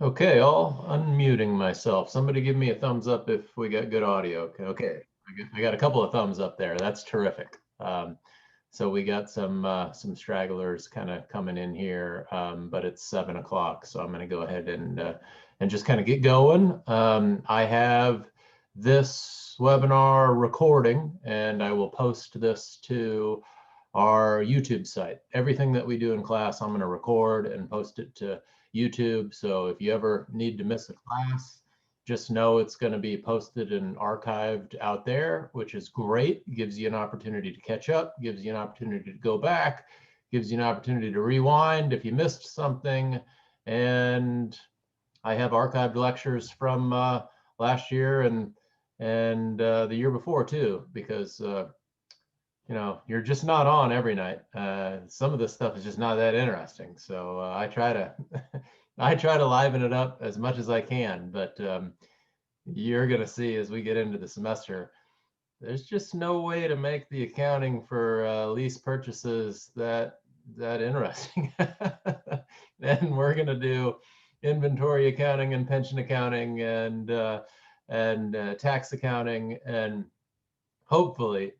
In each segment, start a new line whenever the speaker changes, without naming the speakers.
Okay, all unmuting myself. Somebody give me a thumbs up if we got good audio. Okay. I got a couple of thumbs up there. That's terrific. So we got some stragglers kind of coming in here, but it's 7 o'clock, so I'm going to go ahead and just kind of get going. I have this webinar recording, and I will post this to our YouTube site. Everything that we do in class, I'm going to record and post it to YouTube. So if you ever need to miss a class, just know it's going to be posted and archived out there, which is great. Gives you an opportunity to catch up, gives you an opportunity to go back, gives you an opportunity to rewind if you missed something. And I have archived lectures from last year and the year before too, because you're just not on every night. Some of this stuff is just not that interesting. So I try to I try to liven it up as much as I can, but you're going to see as we get into the semester, there's just no way to make the accounting for lease purchases that interesting. And we're going to do inventory accounting and pension accounting and tax accounting, and hopefully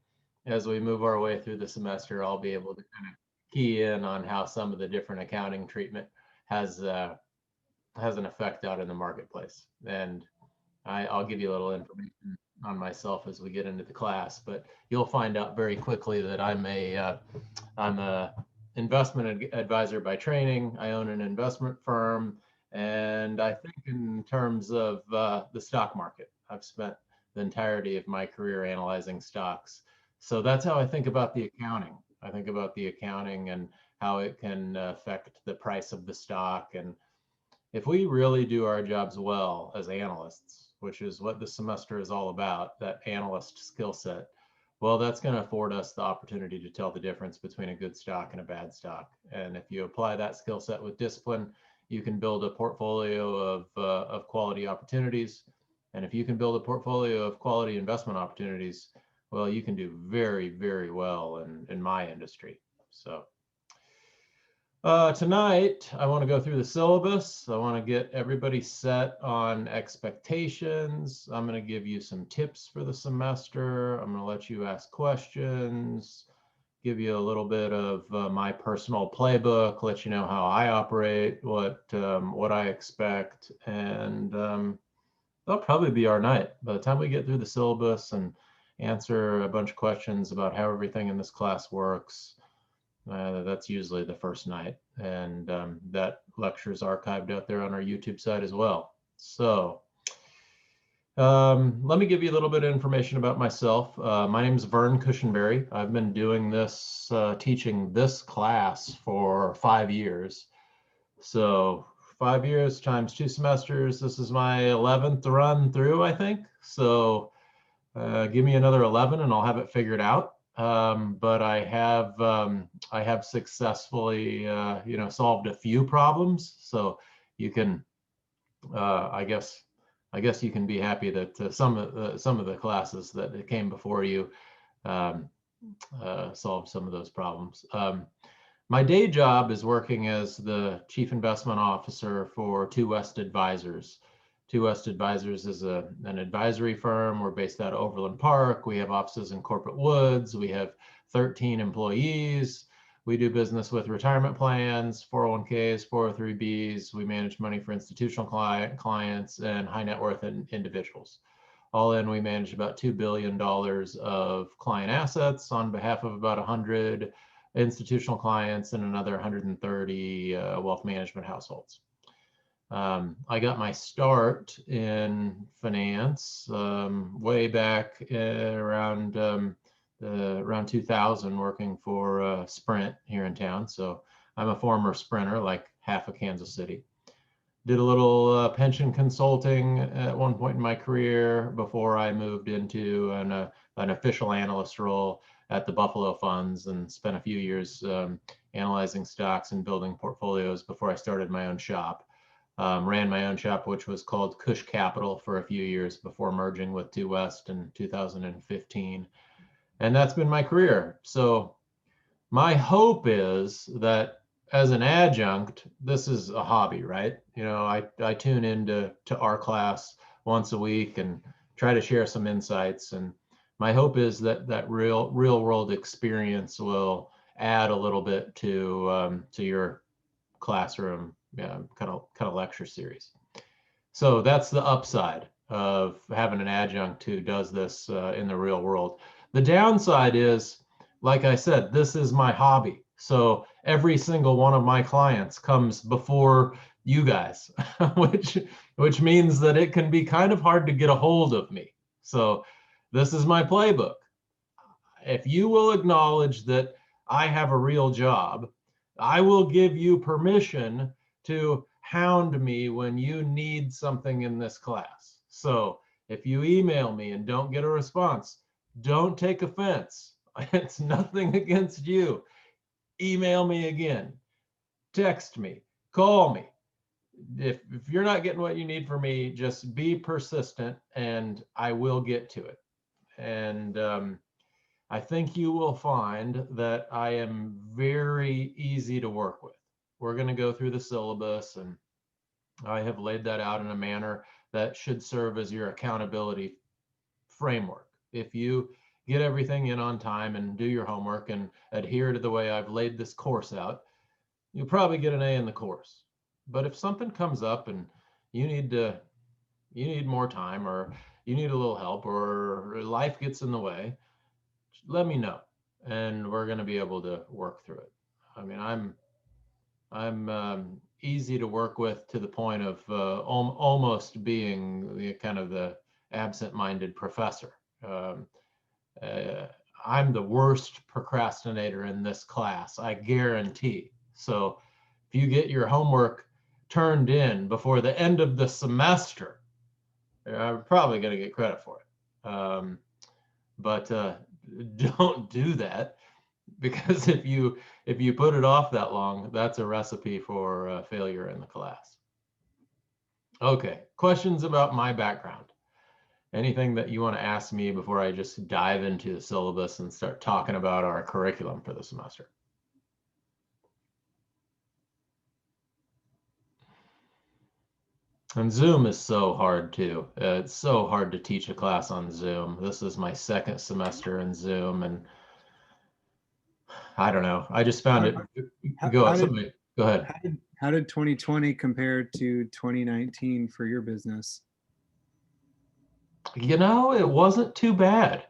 as we move our way through the semester, I'll be able to kind of key in on how some of the different accounting treatment has has an effect out in the marketplace. And I'll give you a little information on myself as we get into the class, but you'll find out very quickly that I'm a investment advisor by training. I own an investment firm, and I think in terms of the stock market, I've spent the entirety of my career analyzing stocks. So that's how I think about the accounting. I think about the accounting and how it can affect the price of the stock. And if we really do our jobs well as analysts, which is what the semester is all about, that analyst skill set, well, that's going to afford us the opportunity to tell the difference between a good stock and a bad stock. And if you apply that skill set with discipline, you can build a portfolio of quality opportunities. And if you can build a portfolio of quality investment opportunities, well, you can do very, very well in my industry. So tonight, I want to go through the syllabus. I want to get everybody set on expectations. I'm going to give you some tips for the semester. I'm going to let you ask questions, give you a little bit of my personal playbook, let you know how I operate, what I expect, and that'll probably be our night. By the time we get through the syllabus and answer a bunch of questions about how everything in this class works, that's usually the first night, and that lecture is archived out there on our YouTube site as well. So let me give you a little bit of information about myself. My name is Vern Cushenberry. I've been doing this, teaching this class for 5 years. So 5 years times 2 semesters. This is my 11th run through, I think. So give me another 11 and I'll have it figured out. But I have successfully solved a few problems. So you can I guess you can be happy that some of the classes that came before you um, solved some of those problems. My day job is working as the Chief Investment Officer for Two West Advisors. Two West Advisors is an advisory firm. We're based out of Overland Park. We have offices in Corporate Woods. We have 13 employees. We do business with retirement plans, 401ks, 403bs. We manage money for institutional clients and high net worth individuals. All in, we manage about $2 billion of client assets on behalf of about 100 institutional clients and another 130 wealth management households. I got my start in finance way back around 2000, working for Sprint here in town. So I'm a former Sprinter, like half of Kansas City. Did a little pension consulting at one point in my career before I moved into an official analyst role at the Buffalo Funds, and spent a few years analyzing stocks and building portfolios before I started my own shop. Ran my own shop, which was called Cush Capital, for a few years before merging with Two West in 2015. And that's been my career. So my hope is that as an adjunct, this is a hobby, right? You know, I tune into our class once a week and try to share some insights. And my hope is that that real world experience will add a little bit to your classroom, kind of lecture series. So that's the upside of having an adjunct who does this in the real world. The downside is, like I said, this is my hobby. So every single one of my clients comes before you guys, which means that it can be kind of hard to get a hold of me. So this is my playbook. If you will acknowledge that I have a real job, I will give you permission to hound me when you need something in this class. So if you email me and don't get a response, don't take offense. It's nothing against you. Email me again, text me, call me. If you're not getting what you need from me, just be persistent and I will get to it. And I think you will find that I am very easy to work with. We're going to go through the syllabus, and I have laid that out in a manner that should serve as your accountability framework. If you get everything in on time and do your homework and adhere to the way I've laid this course out, you'll probably get an A in the course. But if something comes up and you need more time, or you need a little help, or life gets in the way, let me know, and we're going to be able to work through it. I mean, I'm easy to work with to the point of almost being kind of the absent-minded professor. Um, uh, I'm the worst procrastinator in this class, I guarantee. So if you get your homework turned in before the end of the semester, I'm probably going to get credit for it. But don't do that, because if you put it off that long, that's a recipe for failure in the class. Okay, questions about my background? Anything that you want to ask me before I just dive into the syllabus and start talking about our curriculum for the semester? And Zoom is so hard too. It's so hard to teach a class on Zoom. This is my second semester in Zoom, and I don't know. I just found it. Go
How did
somebody, go ahead.
how did 2020 compare to 2019 for your business?
You know, it wasn't too bad,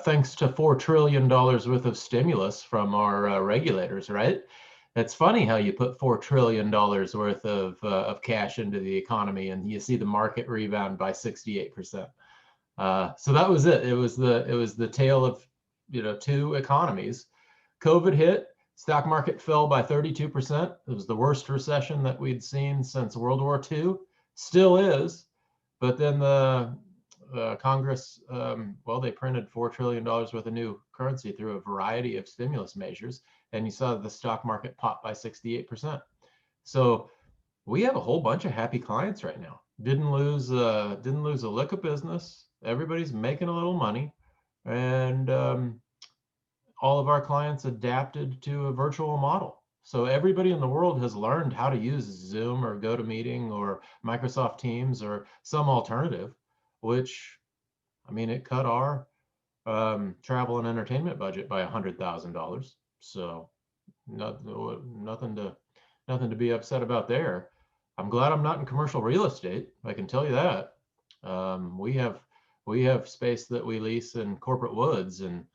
thanks to $4 trillion worth of stimulus from our regulators, right? It's funny how you put $4 trillion worth of cash into the economy and you see the market rebound by 68%. So that was it. It was the tale of, two economies. COVID hit, stock market fell by 32%. It was the worst recession that we'd seen since World War II. Still is, but then the Congress, well, they printed $4 trillion worth of new currency through a variety of stimulus measures, and you saw the stock market pop by 68%. So we have a whole bunch of happy clients right now. Didn't lose a lick of business. Everybody's making a little money, and all of our clients adapted to a virtual model. So everybody in the world has learned how to use Zoom or GoToMeeting or Microsoft Teams or some alternative, which, I mean, it cut our travel and entertainment budget by $100,000. So nothing to be upset about there. I'm glad I'm not in commercial real estate. I can tell you that. We have space that we lease in Corporate Woods, and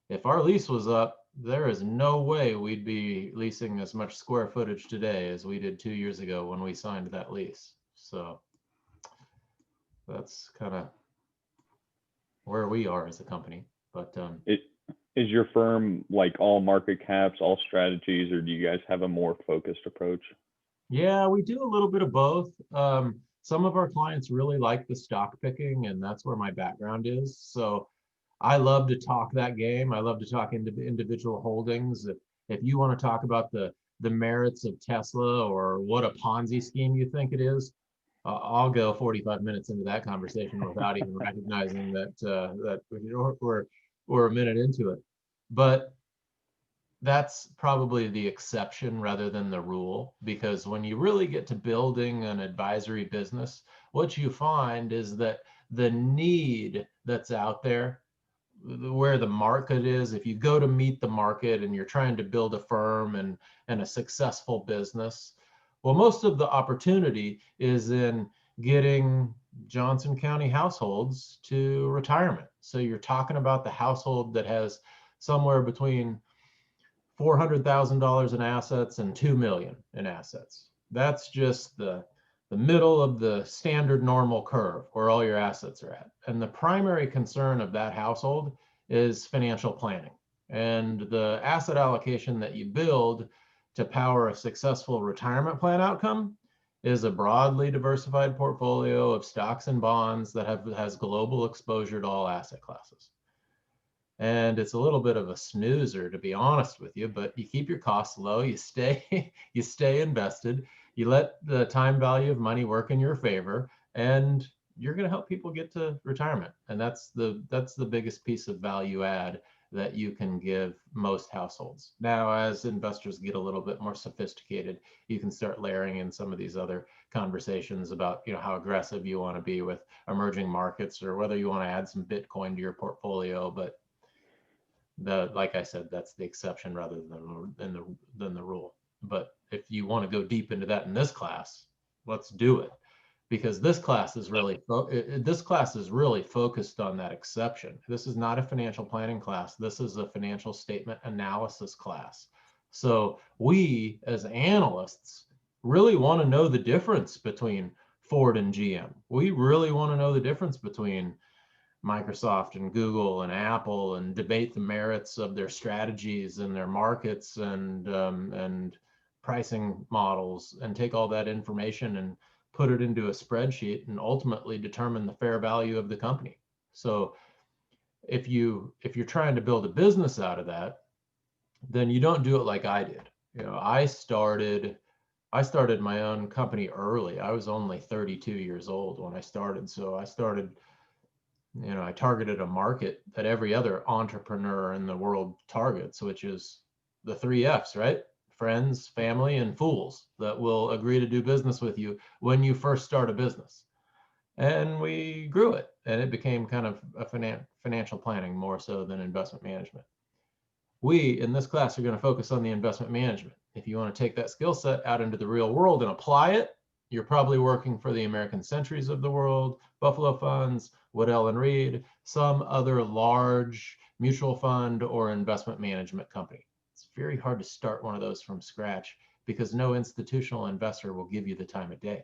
if our lease was up, there is no way we'd be leasing as much square footage today as we did 2 years ago when we signed that lease. So that's kind of where we are as a company. But
Is your firm like all market caps, all strategies, or do you guys have a more focused approach?
yeah, we do a little bit of both. Some of our clients really like the stock picking, and that's where my background is. So I love to talk that game. I love to talk individual holdings. If you want to talk about the merits of Tesla or what a Ponzi scheme you think it is, I'll go 45 minutes into that conversation without even recognizing that we're a minute into it. But that's probably the exception rather than the rule, because when you really get to building an advisory business, what you find is that the need that's out there, where the market is, if you go to meet the market and you're trying to build a firm and a successful business, well, most of the opportunity is in getting Johnson County households to retirement. So you're talking about the household that has somewhere between $400,000 in assets and 2 million in assets. That's just the middle of the standard normal curve where all your assets are at. And the primary concern of that household is financial planning. And the asset allocation that you build to power a successful retirement plan outcome is a broadly diversified portfolio of stocks and bonds that has global exposure to all asset classes. And it's a little bit of a snoozer, to be honest with you, but you keep your costs low, you stay you stay invested, you let the time value of money work in your favor, and you're going to help people get to retirement. And that's the biggest piece of value add that you can give most households. Now, as investors get a little bit more sophisticated, you can start layering in some of these other conversations about, you know, how aggressive you want to be with emerging markets, or whether you want to add some Bitcoin to your portfolio. But like I said, that's the exception rather than the rule. But if you want to go deep into that in this class, let's do it, because this class is really focused on that exception. This is not a financial planning class. This is a financial statement analysis class. So we as analysts really want to know the difference between Ford and GM. We really want to know the difference between Microsoft and Google and Apple, and debate the merits of their strategies and their markets and pricing models, and take all that information and put it into a spreadsheet and ultimately determine the fair value of the company. So if you're trying to build a business out of that, then you don't do it like I did. You know, I started my own company early. I was only 32 years old when I started. So I started, you know, I targeted a market that every other entrepreneur in the world targets, which is the 3 F's, right? Friends, family, and fools that will agree to do business with you when you first start a business. And we grew it, and it became kind of a financial planning more so than investment management. We, in this class, are going to focus on the investment management. If you want to take that skill set out into the real world and apply it, you're probably working for the American Centuries of the world, Buffalo Funds, Waddell and Reed, some other large mutual fund or investment management company. It's very hard to start one of those from scratch because no institutional investor will give you the time of day.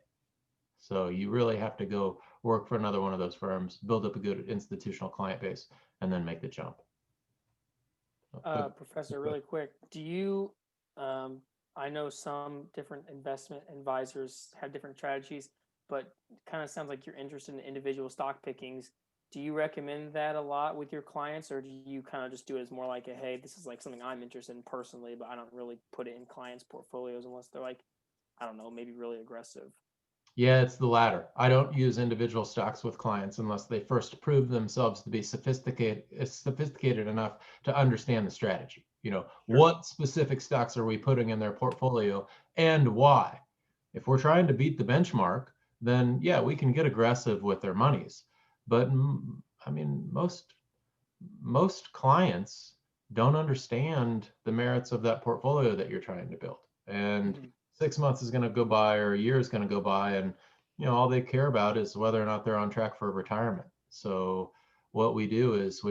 So you really have to go work for another one of those firms, build up a good institutional client base, and then make the jump.
Professor, really quick, do you, I know some different investment advisors have different strategies, but kind of sounds like you're interested in individual stock pickings. Do you recommend that a lot with your clients, or do you kind of just do it as more like a, hey, this is like something I'm interested in personally, but I don't really put it in clients' portfolios unless they're like, I don't know, maybe really aggressive?
Yeah, it's the latter. I don't use individual stocks with clients unless they first prove themselves to be sophisticated enough to understand the strategy. You know,
Sure.
what specific stocks are we putting in their portfolio and why? If we're trying to beat the benchmark, then yeah, we can get aggressive with their monies. But I mean, most clients don't understand the merits of that portfolio that you're trying to build. And 6 months is going to go by, or a year is going to go by, and you know, all they care about is whether or not they're on track for retirement. So what we do is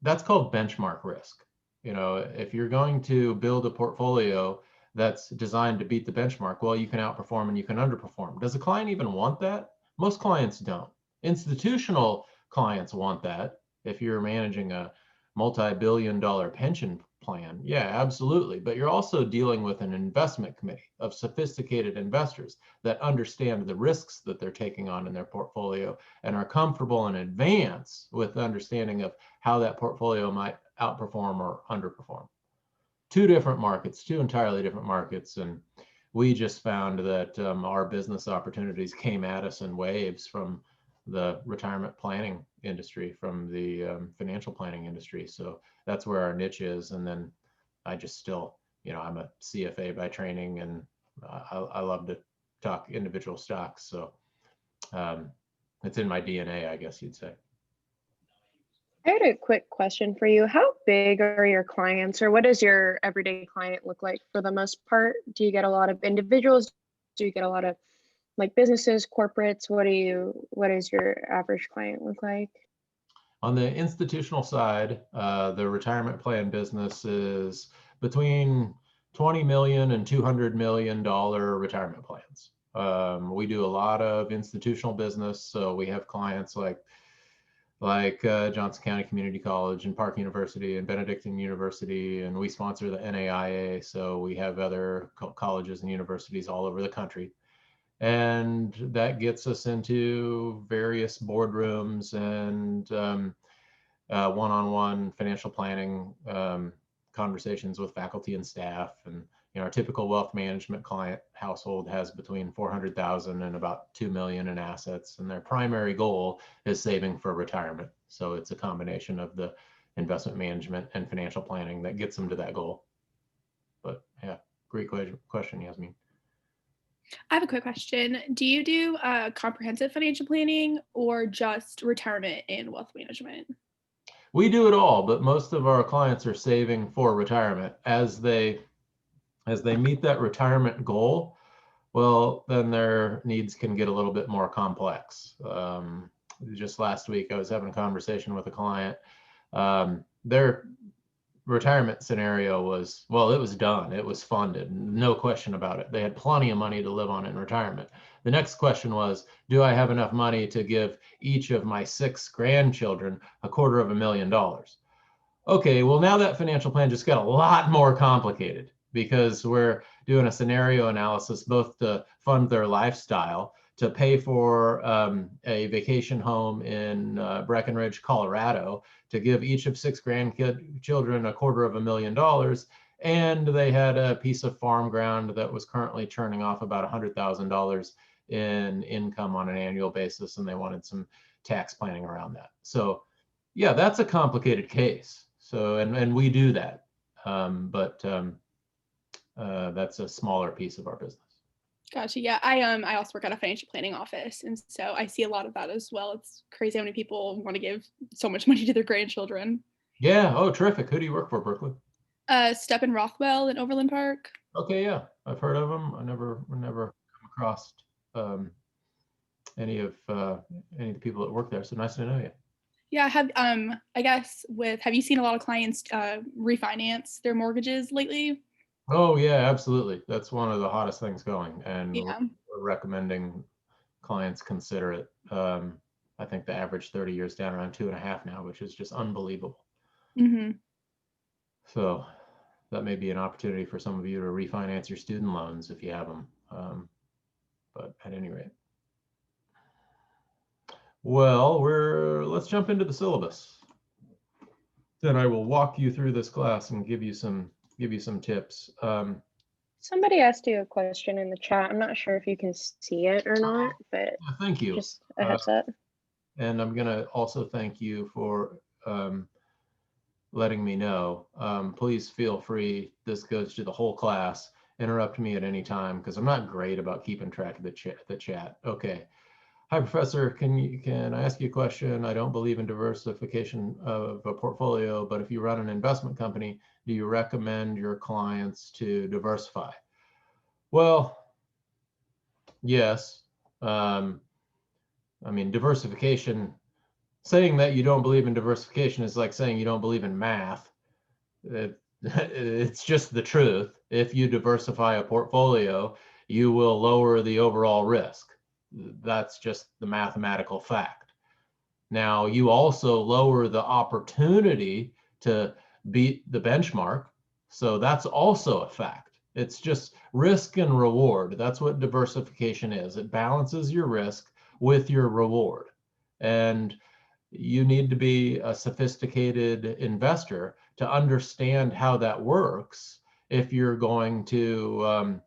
that's called benchmark risk. You know, if you're going to build a portfolio that's designed to beat the benchmark, well, you can outperform and you can underperform. Does a client even want that? Most clients don't. Institutional clients want that. If you're managing a multi-billion-dollar pension plan, yeah, absolutely. But you're also dealing with an investment committee of sophisticated investors that understand the risks that they're taking on in their portfolio and are comfortable in advance with understanding of how that portfolio might outperform or underperform. Two entirely different markets. And we just found that our business opportunities came at us in waves from the retirement planning industry, from the financial planning industry. So that's where our niche is. And then I just still, I'm a CFA by training, and I love to talk individual stocks. So it's in my DNA, I guess you'd say.
I had a quick question for you. How big are your clients, or what does your everyday client look like for the most part? Do you get a lot of individuals? Do you get a lot of like businesses, corporates? What does your average client look like?
On the institutional side, the retirement plan business is between 20 million and $200 million retirement plans. We do a lot of institutional business, so we have clients like Johnson County Community College and Park University and Benedictine University, and we sponsor the NAIA, so we have other colleges and universities all over the country. And that gets us into various boardrooms and one-on-one financial planning conversations with faculty and staff. And our typical wealth management client household has between 400,000 and about 2 million in assets, and their primary goal is saving for retirement. So it's a combination of the investment management and financial planning that gets them to that goal. But yeah, great question, Yasmin.
I have a quick question. Do you do comprehensive financial planning or just retirement and wealth management?
We do it all, but most of our clients are saving for retirement. As they meet that retirement goal, well, then their needs can get a little bit more complex. Just last week, I was having a conversation with a client. Their retirement scenario was, well, it was done. It was funded, no question about it. They had plenty of money to live on in retirement. The next question was, do I have enough money to give each of my 6 grandchildren $250,000? Okay, well, now that financial plan just got a lot more complicated, because we're doing a scenario analysis both to fund their lifestyle, to pay for a vacation home in Breckenridge, Colorado, to give each of 6 grandchildren $250,000. And they had a piece of farm ground that was currently churning off about $100,000 in income on an annual basis, and they wanted some tax planning around that. So yeah, that's a complicated case. So, and we do that, but that's a smaller piece of our business.
Gotcha. Yeah, I also work at a financial planning office, and so I see a lot of that as well. It's crazy how many people want to give so much money to their grandchildren.
Yeah. Oh, terrific. Who do you work for, Berkeley?
Step in Rothwell in Overland Park.
Okay, yeah, I've heard of them. I never come across any of the people that work there. So nice to know you.
Yeah, I guess have you seen a lot of clients refinance their mortgages lately?
Oh yeah, absolutely. That's one of the hottest things going, and
Yeah.
we're recommending clients consider it. I think the average 30 years down around 2.5 now, which is just unbelievable.
Mm-hmm.
So that may be an opportunity for some of you to refinance your student loans if you have them. But at any rate, well, let's jump into the syllabus. Then I will walk you through this class and give you some tips.
Somebody asked you a question in the chat. I'm not sure if you can see it or not, but
Thank you.
just a heads up.
And I'm going to also thank you for letting me know. Please feel free. This goes to the whole class. Interrupt me at any time, because I'm not great about keeping track of the chat. Okay. Hi, Professor. Can I ask you a question? I don't believe in diversification of a portfolio, but if you run an investment company, do you recommend your clients to diversify? Well, yes. I mean, diversification, saying that you don't believe in diversification is like saying you don't believe in math. It's just the truth. If you diversify a portfolio, you will lower the overall risk. That's just the mathematical fact. Now, you also lower the opportunity to beat the benchmark. So that's also a fact. It's just risk and reward. That's what diversification is. It balances your risk with your reward. And you need to be a sophisticated investor to understand how that works if you're going to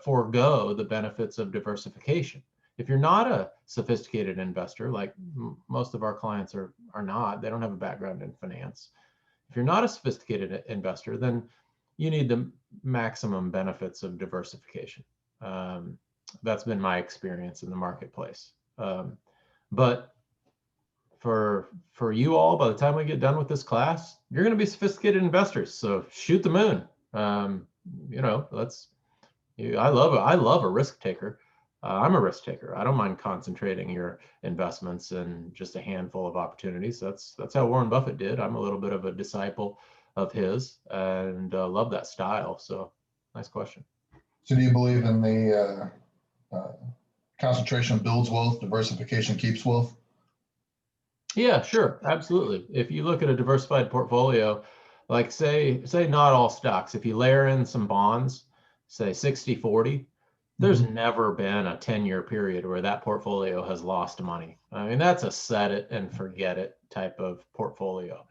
forego the benefits of diversification. If you're not a sophisticated investor, like most of our clients are not, they don't have a background in finance. If you're not a sophisticated investor, then you need the maximum benefits of diversification. That's been my experience in the marketplace. But for you all, by the time we get done with this class, you're going to be sophisticated investors. So shoot the moon. You know, I love a risk taker. I'm a risk taker. I don't mind concentrating your investments in just a handful of opportunities. That's how Warren Buffett did. I'm a little bit of a disciple of his, and love that style. So nice question.
So do you believe in the concentration builds wealth, diversification keeps wealth?
Yeah, sure. Absolutely. If you look at a diversified portfolio, like say not all stocks, if you layer in some bonds, say 60-40, there's never been a 10-year period where that portfolio has lost money. I mean, that's a set it and forget it type of portfolio.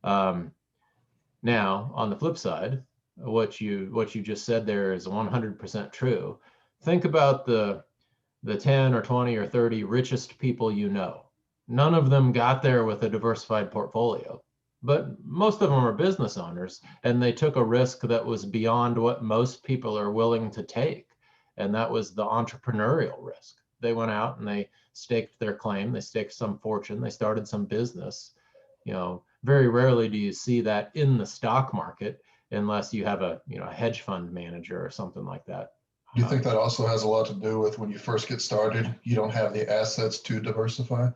Now, on the flip side, what you just said there is 100% true. Think about the 10 or 20 or 30 richest people you know. None of them got there with a diversified portfolio, but most of them are business owners, and they took a risk that was beyond what most people are willing to take. And that was the entrepreneurial risk. They went out and they staked their claim, they staked some fortune, they started some business. You know, very rarely do you see that in the stock market unless you have a hedge fund manager or something like that.
Do you think that also has a lot to do with when you first get started, you don't have the assets to diversify?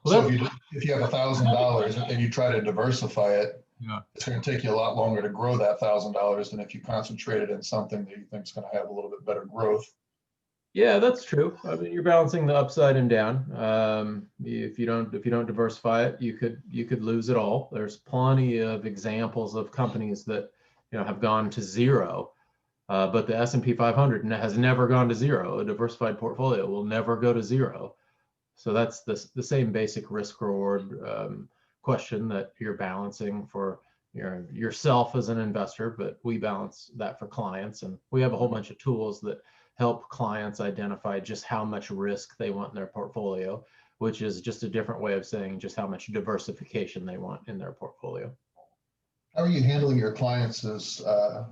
Well,
So if you have $1,000 and you try to diversify it,
yeah,
it's going to take you a lot longer to grow that $1,000 than if you concentrate it in something that you think is going to have a little bit better growth.
yeah, that's true. I mean, you're balancing the upside and down. If you don't diversify it, you could lose it all. There's plenty of examples of companies that have gone to zero, but the S&P 500 has never gone to zero. A diversified portfolio will never go to zero. So that's the same basic risk reward question that you're balancing for yourself as an investor, but we balance that for clients, and we have a whole bunch of tools that help clients identify just how much risk they want in their portfolio, which is just a different way of saying just how much diversification they want in their portfolio.
How are you handling your clients'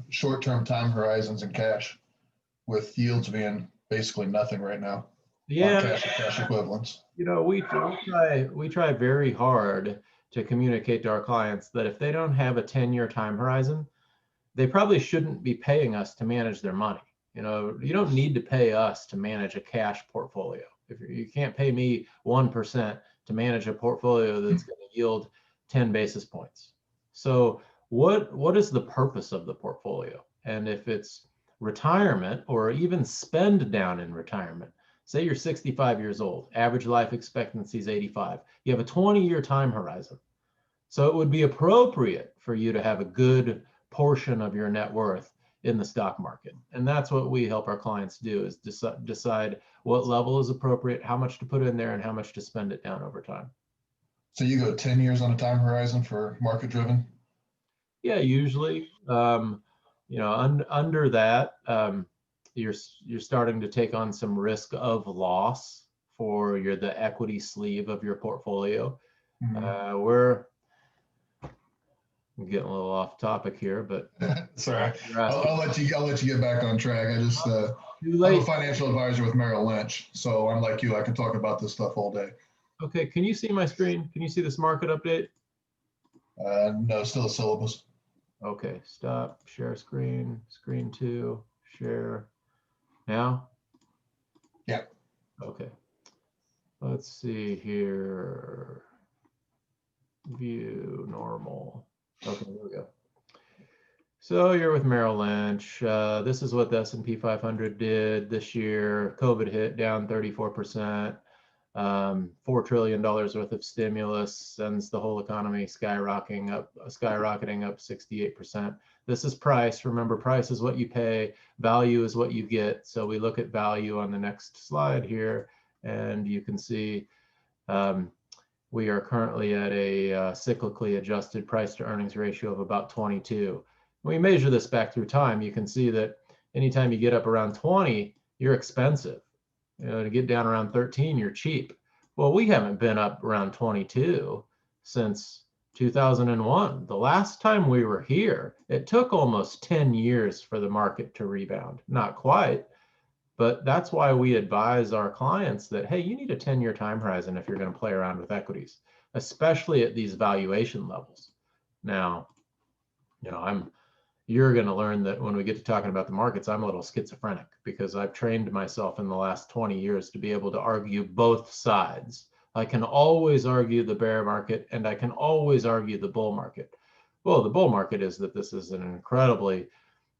short-term time horizons and cash, with yields being basically nothing right now?
Yeah,
Cash equivalents.
we try very hard to communicate to our clients that if they don't have a 10-year time horizon, they probably shouldn't be paying us to manage their money. You don't need to pay us to manage a cash portfolio. If you can't pay me 1% to manage a portfolio that's going to yield 10 basis points. So what is the purpose of the portfolio? And if it's retirement or even spend down in retirement, say you're 65 years old, average life expectancy is 85. You have a 20-year time horizon. So it would be appropriate for you to have a good portion of your net worth in the stock market. And that's what we help our clients do, is decide what level is appropriate, how much to put in there, and how much to spend it down over time.
So you go 10 years on a time horizon for market driven?
Yeah, usually. Under that, you're starting to take on some risk of loss for the equity sleeve of your portfolio. We're getting a little off topic here, but
sorry, I'll let you get back on track. I'm a financial advisor with Merrill Lynch, so I'm like you. I can talk about this stuff all day.
Okay, can you see my screen? Can you see this market update?
No, still a syllabus.
Okay, stop, share screen, screen 2, share. Now?
Yeah.
Okay. Let's see here. View normal. Okay, there we go. So you're with Merrill Lynch. This is what the S&P 500 did this year. COVID hit, down 34%. $4 trillion worth of stimulus sends the whole economy skyrocketing up 68%. This is price. Remember, price is what you pay, value is what you get. So we look at value on the next slide here, and you can see we are currently at a cyclically adjusted price to earnings ratio of about 22. When we measure this back through time, you can see that anytime you get up around 20, you're expensive. To get down around 13, you're cheap. Well, we haven't been up around 22 since 2001, the last time we were here, it took almost 10 years for the market to rebound. Not quite, but that's why we advise our clients that, hey, you need a 10-year time horizon if you're going to play around with equities, especially at these valuation levels. Now, you're going to learn that when we get to talking about the markets, I'm a little schizophrenic because I've trained myself in the last 20 years to be able to argue both sides. I can always argue the bear market and I can always argue the bull market. Well, the bull market is that this is an incredibly,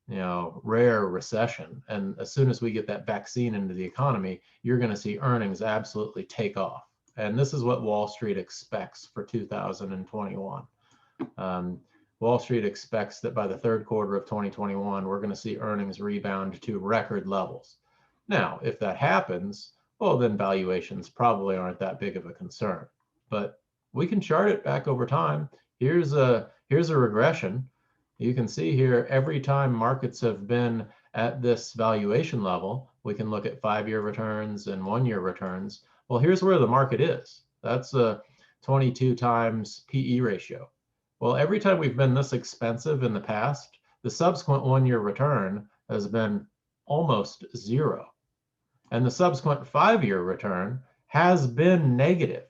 rare recession. And as soon as we get that vaccine into the economy, you're going to see earnings absolutely take off. And this is what Wall Street expects for 2021. Wall Street expects that by the third quarter of 2021, we're going to see earnings rebound to record levels. Now, if that happens, well, then valuations probably aren't that big of a concern. But we can chart it back over time. Here's a regression. You can see here, every time markets have been at this valuation level, we can look at 5-year returns and 1-year returns. Well, here's where the market is. That's a 22 times PE ratio. Well, every time we've been this expensive in the past, the subsequent 1-year return has been almost zero. And the subsequent 5-year return has been negative.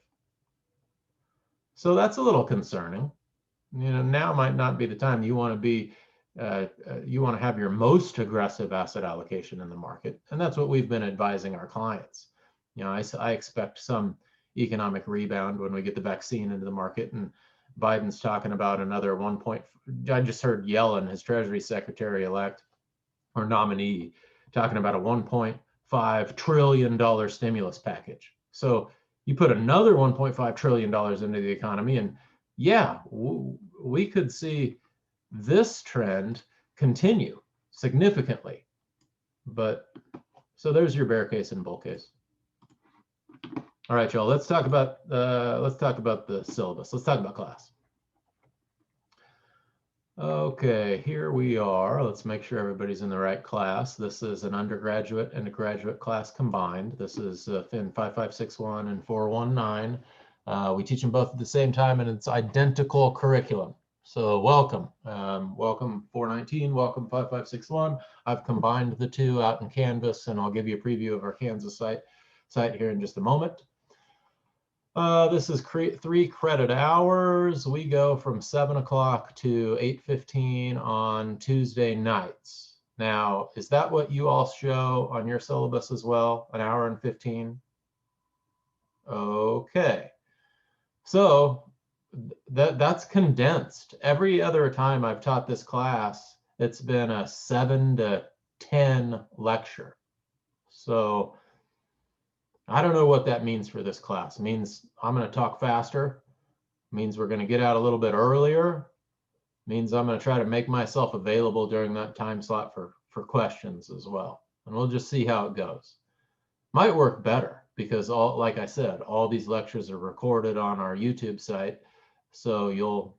So that's a little concerning. Now might not be the time you want to be, you want to have your most aggressive asset allocation in the market. And that's what we've been advising our clients. I expect some economic rebound when we get the vaccine into the market, and Biden's talking about another I just heard Yellen, his Treasury Secretary-elect or nominee, talking about a $1.5 trillion stimulus package. So you put another $1.5 trillion into the economy, and yeah, we could see this trend continue significantly. But so there's your bear case and bull case. All right, y'all. Let's talk about the syllabus. Let's talk about class. Okay, here we are. Let's make sure everybody's in the right class. This is an undergraduate and a graduate class combined. This is FIN 5561 and 419. We teach them both at the same time, and it's identical curriculum. So welcome. Welcome 419, welcome 5561. I've combined the two out in Canvas, and I'll give you a preview of our Kansas site here in just a moment. This is 3 credit hours. We go from 7 o'clock to 8:15 on Tuesday nights. Now, is that what you all show on your syllabus as well? 1 hour and 15? Okay. So that's condensed. Every other time I've taught this class, it's been a 7 to 10 lecture. So I don't know what that means for this class. It means I'm going to talk faster. It means we're going to get out a little bit earlier. It means I'm going to try to make myself available during that time slot for questions as well. And we'll just see how it goes. Might work better because like I said, all these lectures are recorded on our YouTube site. So you'll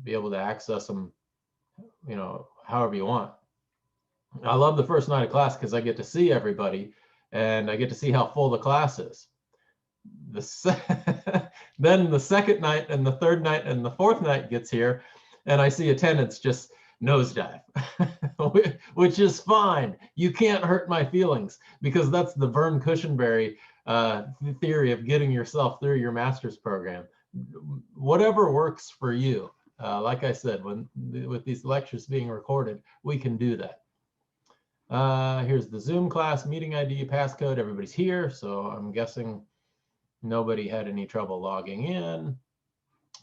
be able to access them, however you want. I love the first night of class because I get to see everybody and I get to see how full the class is. Then the second night and the third night and the fourth night gets here and I see attendance just nosedive, which is fine. You can't hurt my feelings because that's the Vern Cushenberry theory of getting yourself through your master's program. Whatever works for you. Like I said, with these lectures being recorded, we can do that. Here's the Zoom class, meeting ID, passcode. Everybody's here, so I'm guessing nobody had any trouble logging in.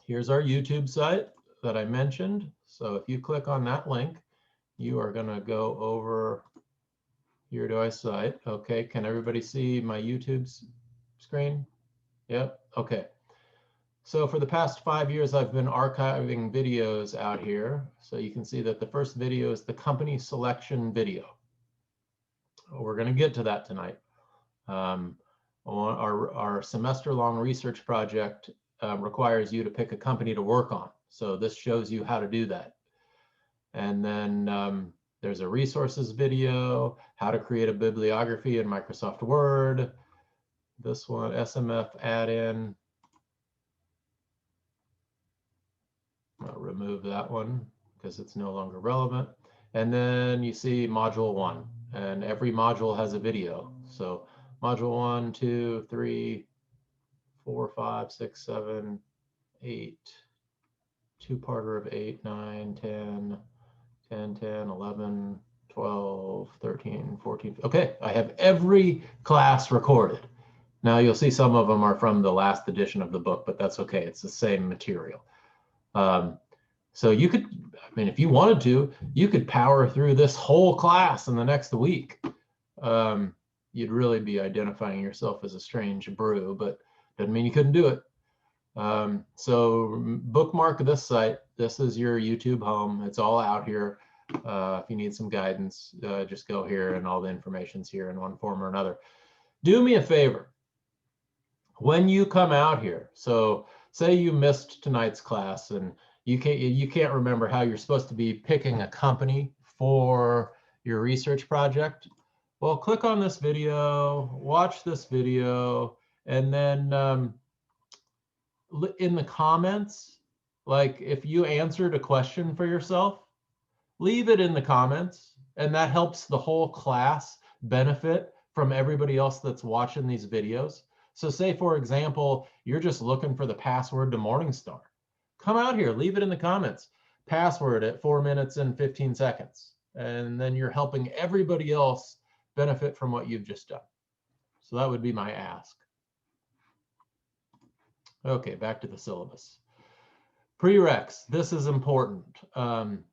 Here's our YouTube site that I mentioned. So if you click on that link, you are going to go over here to our site. Okay, can everybody see my YouTube screen? Yep, okay. So for the past 5 years, I've been archiving videos out here. So you can see that the first video is the company selection video. We're going to get to that tonight. Our semester-long research project requires you to pick a company to work on. So this shows you how to do that. And then there's a resources video, how to create a bibliography in Microsoft Word. This one, SMF add-in. remove that one because it's no longer relevant. And then you see module 1, and every module has a video. So module 1, 2, 3, 4, 5, 6, 7, 8, two-parter of 8, 9, 10, 10, 10, 11, 12, 13, 14. Okay, I have every class recorded. Now you'll see some of them are from the last edition of the book, but that's okay. It's the same material. So you could, I mean, if you wanted to, you could power through this whole class in the next week. You'd really be identifying yourself as a strange brew, but doesn't mean you couldn't do it. So bookmark this site. This is your YouTube home. It's all out here. If you need some guidance, just go here, and all the information's here in one form or another. Do me a favor. When you come out here, so say you missed tonight's class and you can't remember how you're supposed to be picking a company for your research project. Well, click on this video, watch this video, and then in the comments, like if you answered a question for yourself, leave it in the comments, and that helps the whole class benefit from everybody else that's watching these videos. So say, for example, you're just looking for the password to Morningstar. Come out here, leave it in the comments. Password at 4 minutes and 15 seconds. And then you're helping everybody else benefit from what you've just done. So that would be my ask. Okay, back to the syllabus. Prereqs, this is important.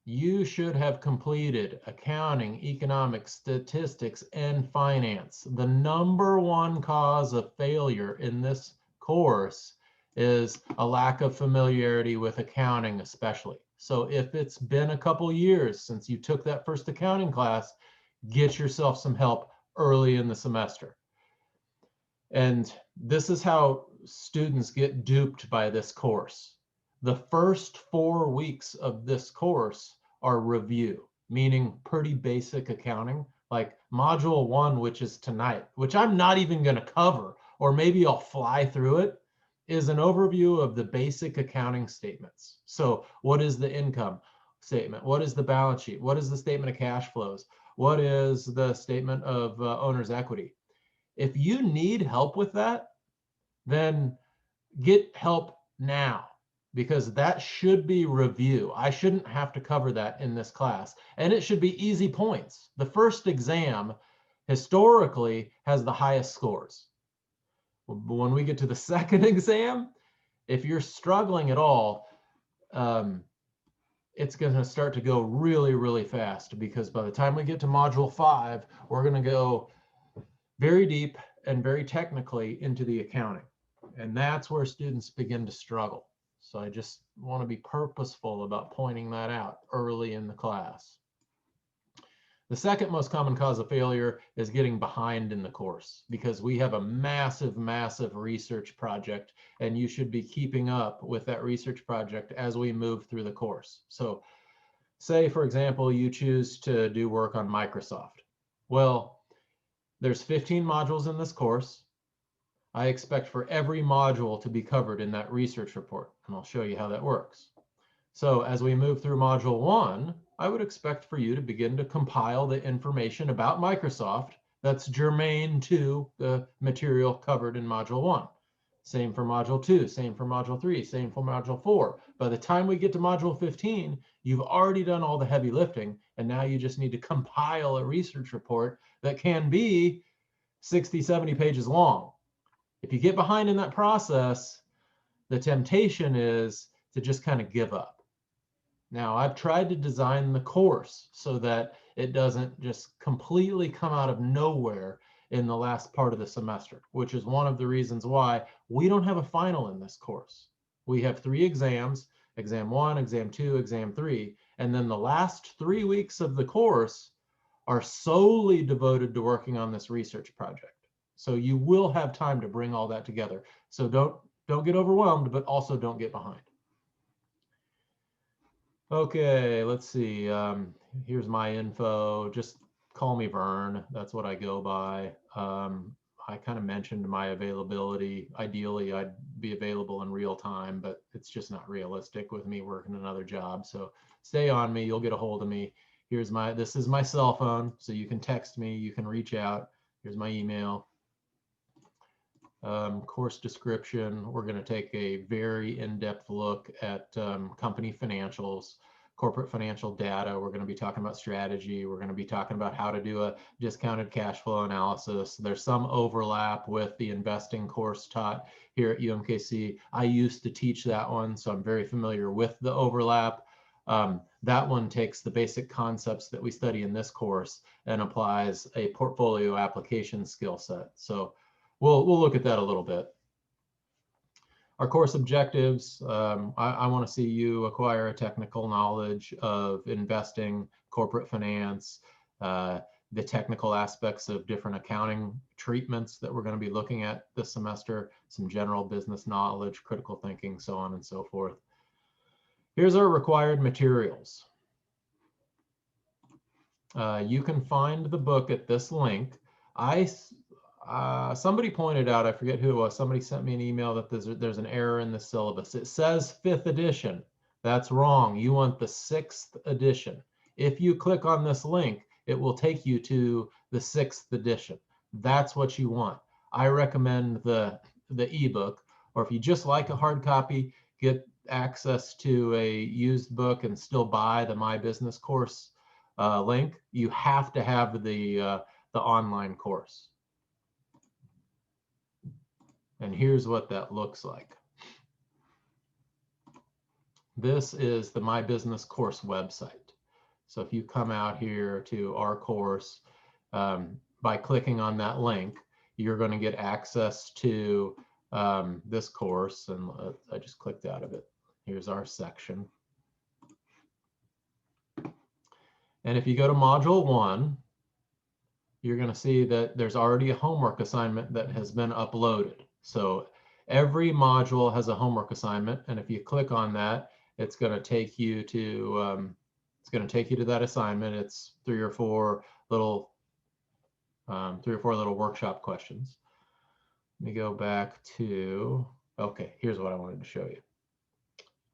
You should have completed accounting, economics, statistics, and finance. The #1 cause of failure in this course is a lack of familiarity with accounting, especially. So if it's been a couple years since you took that first accounting class, get yourself some help early in the semester. And this is how students get duped by this course. The first 4 weeks of this course are review, meaning pretty basic accounting, like module 1, which is tonight, which I'm not even going to cover, or maybe I'll fly through it, is an overview of the basic accounting statements. So what is the income statement? What is the balance sheet? What is the statement of cash flows? What is the statement of owner's equity? If you need help with that, then get help now, because that should be review. I shouldn't have to cover that in this class. And it should be easy points. The first exam historically has the highest scores. When we get to the second exam, if you're struggling at all, it's going to start to go really, really fast, because by the time we get to module 5, we're going to go very deep and very technically into the accounting. And that's where students begin to struggle. So I just want to be purposeful about pointing that out early in the class. The second most common cause of failure is getting behind in the course, because we have a massive, massive research project, and you should be keeping up with that research project as we move through the course. So say, for example, you choose to do work on Microsoft. Well, there's 15 modules in this course. I expect for every module to be covered in that research report, and I'll show you how that works. So as we move through module 1, I would expect for you to begin to compile the information about Microsoft that's germane to the material covered in module 1. Same for module 2, same for module 3, same for module 4. By the time we get to module 15, you've already done all the heavy lifting, and now you just need to compile a research report that can be 60, 70 pages long. If you get behind in that process, the temptation is to just kind of give up. Now, I've tried to design the course so that it doesn't just completely come out of nowhere in the last part of the semester, which is one of the reasons why we don't have a final in this course. We have 3 exams, exam 1, exam 2, exam 3, and then the last 3 weeks of the course are solely devoted to working on this research project. So you will have time to bring all that together. So don't get overwhelmed, but also don't get behind. Okay, let's see. Here's my info. Just call me Vern. That's what I go by. I kind of mentioned my availability. Ideally, I'd be available in real time, but it's just not realistic with me working another job. So stay on me. You'll get a hold of me. This is my cell phone, so you can text me, you can reach out. Here's my email. Course description, we're going to take a very in-depth look at company financials, corporate financial data. We're going to be talking about strategy. We're going to be talking about how to do a discounted cash flow analysis. There's some overlap with the investing course taught here at UMKC. I used to teach that one, so I'm very familiar with the overlap. That one takes the basic concepts that we study in this course and applies a portfolio application skill set. So we'll look at that a little bit. Our course objectives, I want to see you acquire a technical knowledge of investing, corporate finance, the technical aspects of different accounting treatments that we're going to be looking at this semester, some general business knowledge, critical thinking, so on and so forth. Here's our required materials. You can find the book at this link. Somebody pointed out, I forget who it was, somebody sent me an email that there's an error in the syllabus. It says 5th edition. That's wrong. You want the 6th edition. If you click on this link, it will take you to the 6th edition. That's what you want. I recommend the ebook, or if you just like a hard copy, get access to a used book and still buy the My Business course link. You have to have the online course. And here's what that looks like. This is the My Business course website. So if you come out here to our course, by clicking on that link, you're going to get access to this course. And I just clicked out of it. Here's our section. And if you go to Module 1, you're going to see that there's already a homework assignment that has been uploaded. So every module has a homework assignment, and if you click on that, it's going to take you to that assignment. It's three or four little workshop questions. Let me go back to, okay, here's what I wanted to show you.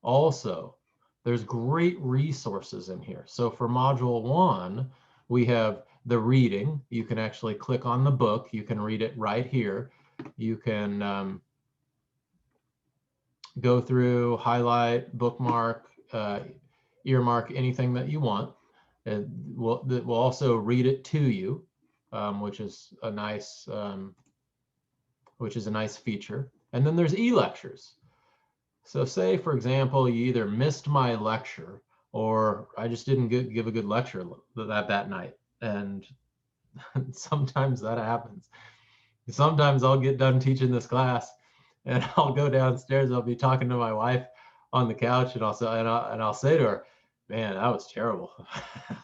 Also, there's great resources in here. So for Module 1, we have the reading. You can actually click on the book. You can read it right here. You can go through, highlight, bookmark, earmark anything that you want. We'll also read it to you, which is a nice feature. And then there's e-lectures. So say, for example, you either missed my lecture or I just didn't give a good lecture that night. And sometimes that happens. Sometimes I'll get done teaching this class and I'll go downstairs. I'll be talking to my wife on the couch and I'll say to her, man, that was terrible.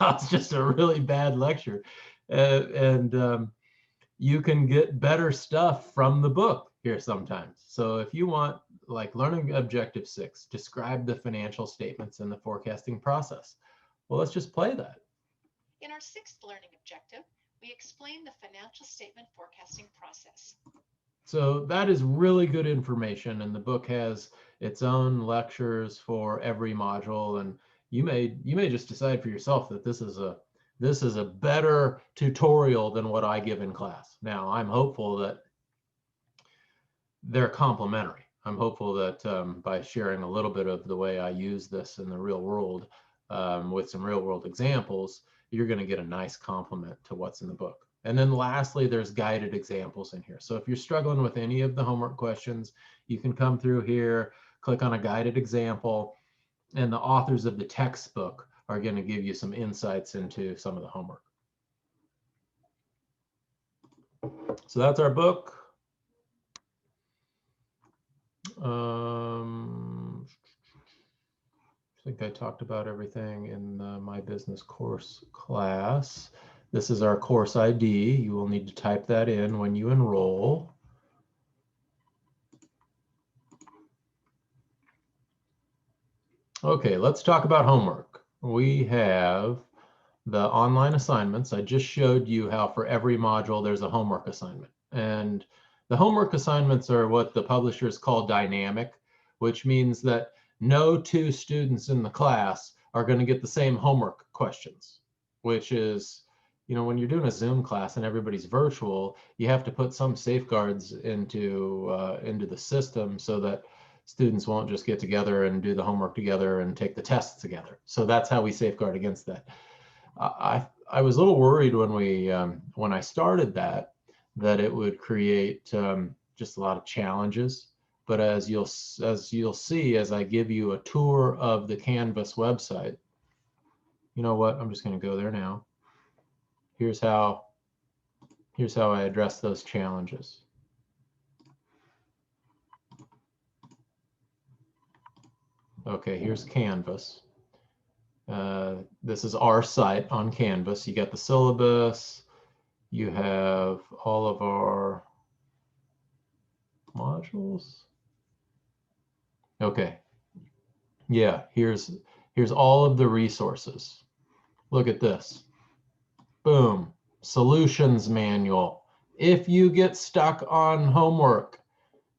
That was just a really bad lecture. You can get better stuff from the book here sometimes. So if you want, like learning objective 6, describe the financial statements and the forecasting process. Well, let's just play that.
In our 6th learning objective, we explain the financial statement forecasting process.
So that is really good information, and the book has its own lectures for every module, and you may just decide for yourself that this is a better tutorial than what I give in class. Now, I'm hopeful that they're complementary. I'm hopeful that by sharing a little bit of the way I use this in the real world with some real world examples, you're going to get a nice complement to what's in the book. And then lastly, there's guided examples in here. So if you're struggling with any of the homework questions, you can come through here, click on a guided example, and the authors of the textbook are going to give you some insights into some of the homework. So that's our book. I think I talked about everything in the My Business course class. This is our course ID. You will need to type that in when you enroll. Okay, let's talk about homework. We have the online assignments, I just showed you how for every module there's a homework assignment. And the homework assignments are what the publishers call dynamic, which means that no two students in the class are going to get the same homework questions, which is, you know, when you're doing a Zoom class and everybody's virtual, you have to put some safeguards into the system so that students won't just get together and do the homework together and take the tests together. So that's how we safeguard against that. I was a little worried when I started that it would create just a lot of challenges. But as you'll see, as I give you a tour of the Canvas website, you know what? I'm just going to go there now. Here's how I address those challenges. Okay, here's Canvas. This is our site on Canvas. You got the syllabus. You have all of our modules. Okay. Yeah, here's all of the resources. Look at this. Boom. Solutions manual. If you get stuck on homework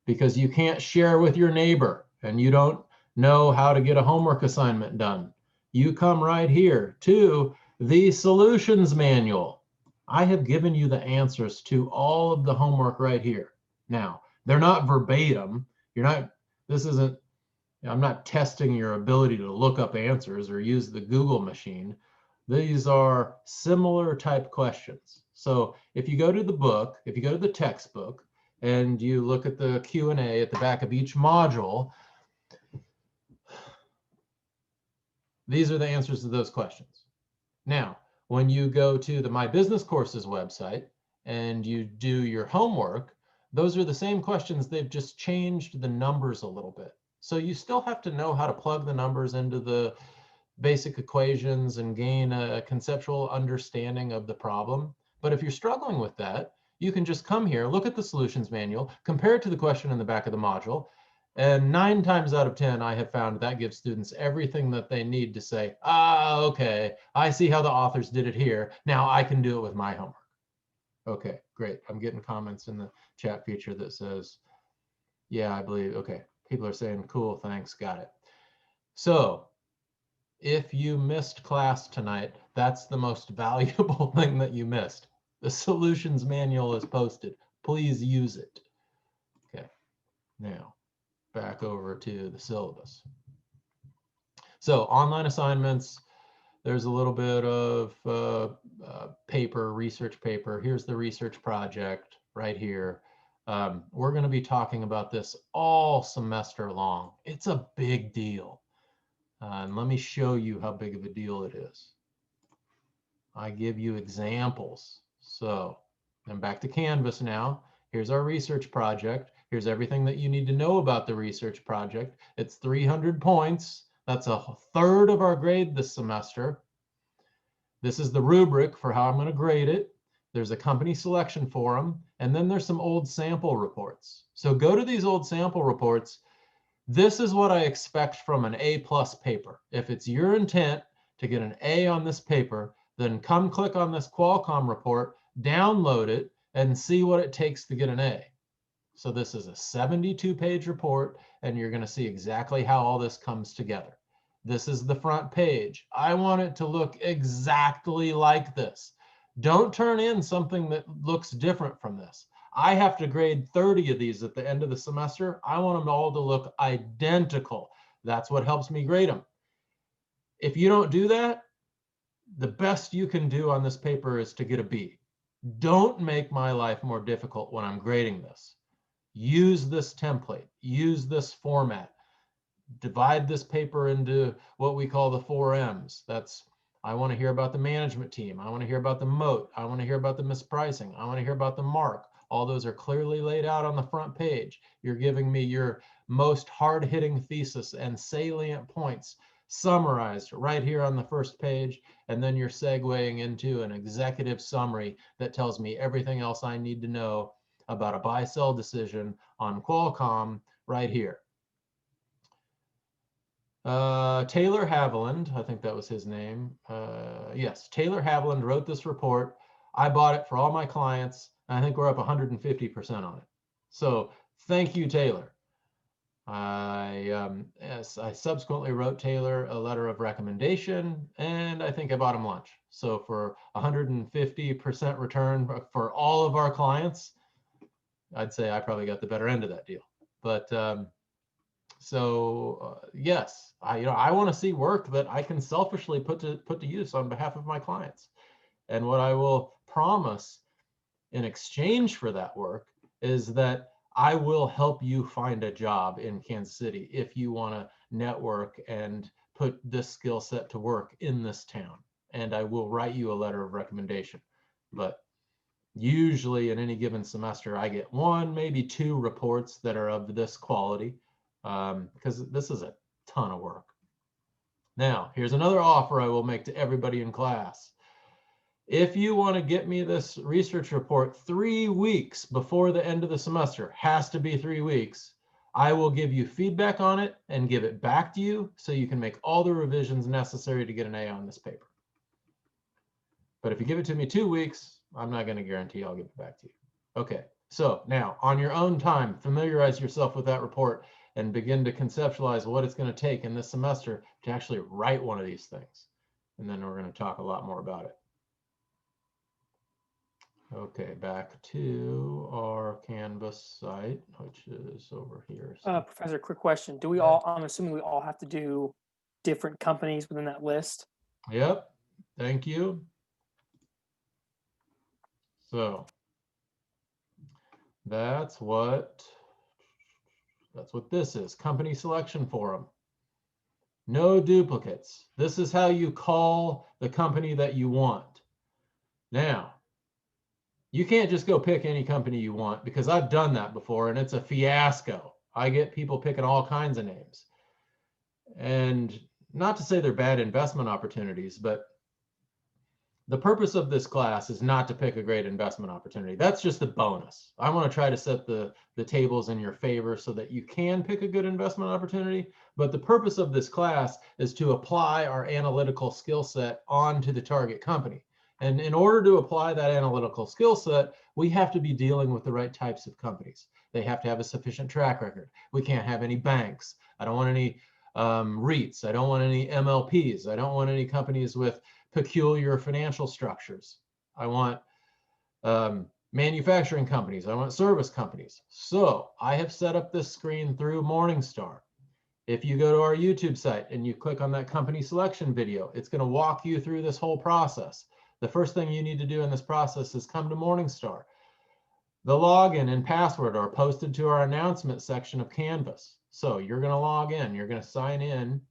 because you can't share with your neighbor and you don't know how to get a homework assignment done, you come right here to the solutions manual. I have given you the answers to all of the homework right here. Now, they're not verbatim. I'm not testing your ability to look up answers or use the Google machine. These are similar type questions. So if you go to the book, if you go to the textbook and you look at the Q&A at the back of each module, these are the answers to those questions. Now, when you go to the My Business Courses website and you do your homework, those are the same questions. They've just changed the numbers a little bit. So you still have to know how to plug the numbers into the basic equations and gain a conceptual understanding of the problem. But if you're struggling with that, you can just come here, look at the solutions manual, compare it to the question in the back of the module, and 9 times out of 10, I have found that gives students everything that they need to say, okay, I see how the authors did it here. Now I can do it with my homework. Okay, great. I'm getting comments in the chat feature that says, yeah, I believe, okay. People are saying, cool, thanks, got it. So if you missed class tonight, that's the most valuable thing that you missed. The solutions manual is posted. Please use it. Okay, now back over to the syllabus. So online assignments, there's a little bit of paper, research paper. Here's the research project right here. We're going to be talking about this all semester long. It's a big deal. And let me show you how big of a deal it is. I give you examples. So I'm back to Canvas now. Here's our research project. Here's everything that you need to know about the research project. It's 300 points. That's a third of our grade this semester. This is the rubric for how I'm going to grade it. There's a company selection forum, and then there's some old sample reports. So go to these old sample reports. This is what I expect from an A+ paper. If it's your intent to get an A on this paper, then come click on this Qualcomm report, download it, and see what it takes to get an A. So this is a 72-page report, and you're going to see exactly how all this comes together. This is the front page. I want it to look exactly like this. Don't turn in something that looks different from this. I have to grade 30 of these at the end of the semester. I want them all to look identical. That's what helps me grade them. If you don't do that, the best you can do on this paper is to get a B. Don't make my life more difficult when I'm grading this. Use this template. Use this format. Divide this paper into what we call the 4 M's. That's, I want to hear about the management team. I want to hear about the moat. I want to hear about the mispricing. I want to hear about the mark. All those are clearly laid out on the front page. You're giving me your most hard-hitting thesis and salient points summarized right here on the first page, and then you're segueing into an executive summary that tells me everything else I need to know about a buy-sell decision on Qualcomm right here. Taylor Haviland, I think that was his name. Yes, Taylor Haviland wrote this report. I bought it for all my clients. And I think we're up 150% on it. So thank you, Taylor. Yes, I subsequently wrote Taylor a letter of recommendation, and I think I bought him lunch. So for 150% return for all of our clients, I'd say I probably got the better end of that deal. But yes, I want to see work that I can selfishly put to use on behalf of my clients. And what I will promise in exchange for that work is that I will help you find a job in Kansas City if you want to network and put this skill set to work in this town. And I will write you a letter of recommendation. But usually in any given semester, I get 1, maybe 2 reports that are of this quality, because this is a ton of work. Now, here's another offer I will make to everybody in class. If you want to get me this research report 3 weeks before the end of the semester, has to be 3 weeks, I will give you feedback on it and give it back to you so you can make all the revisions necessary to get an A on this paper. But if you give it to me 2 weeks, I'm not going to guarantee I'll give it back to you. Okay, so now on your own time, familiarize yourself with that report and begin to conceptualize what it's going to take in this semester to actually write one of these things. And then we're going to talk a lot more about it. Okay, back to our Canvas site, which is over here.
Professor, quick question. Do we all, I'm assuming we all have to do different companies within that list?
Yep, thank you. So that's what this is, company selection forum. No duplicates. This is how you call the company that you want. Now, you can't just go pick any company you want, because I've done that before and it's a fiasco. I get people picking all kinds of names. And not to say they're bad investment opportunities, but the purpose of this class is not to pick a great investment opportunity. That's just the bonus. I want to try to set the tables in your favor so that you can pick a good investment opportunity. But the purpose of this class is to apply our analytical skill set onto the target company. And in order to apply that analytical skill set, we have to be dealing with the right types of companies. They have to have a sufficient track record. We can't have any banks. I don't want any REITs. I don't want any MLPs. I don't want any companies with peculiar financial structures. I want manufacturing companies. I want service companies. So I have set up this screen through Morningstar. If you go to our YouTube site and you click on that company selection video, it's going to walk you through this whole process. The first thing you need to do in this process is come to Morningstar. The login and password are posted to our announcement section of Canvas. So you're going to log in, you're going to sign in,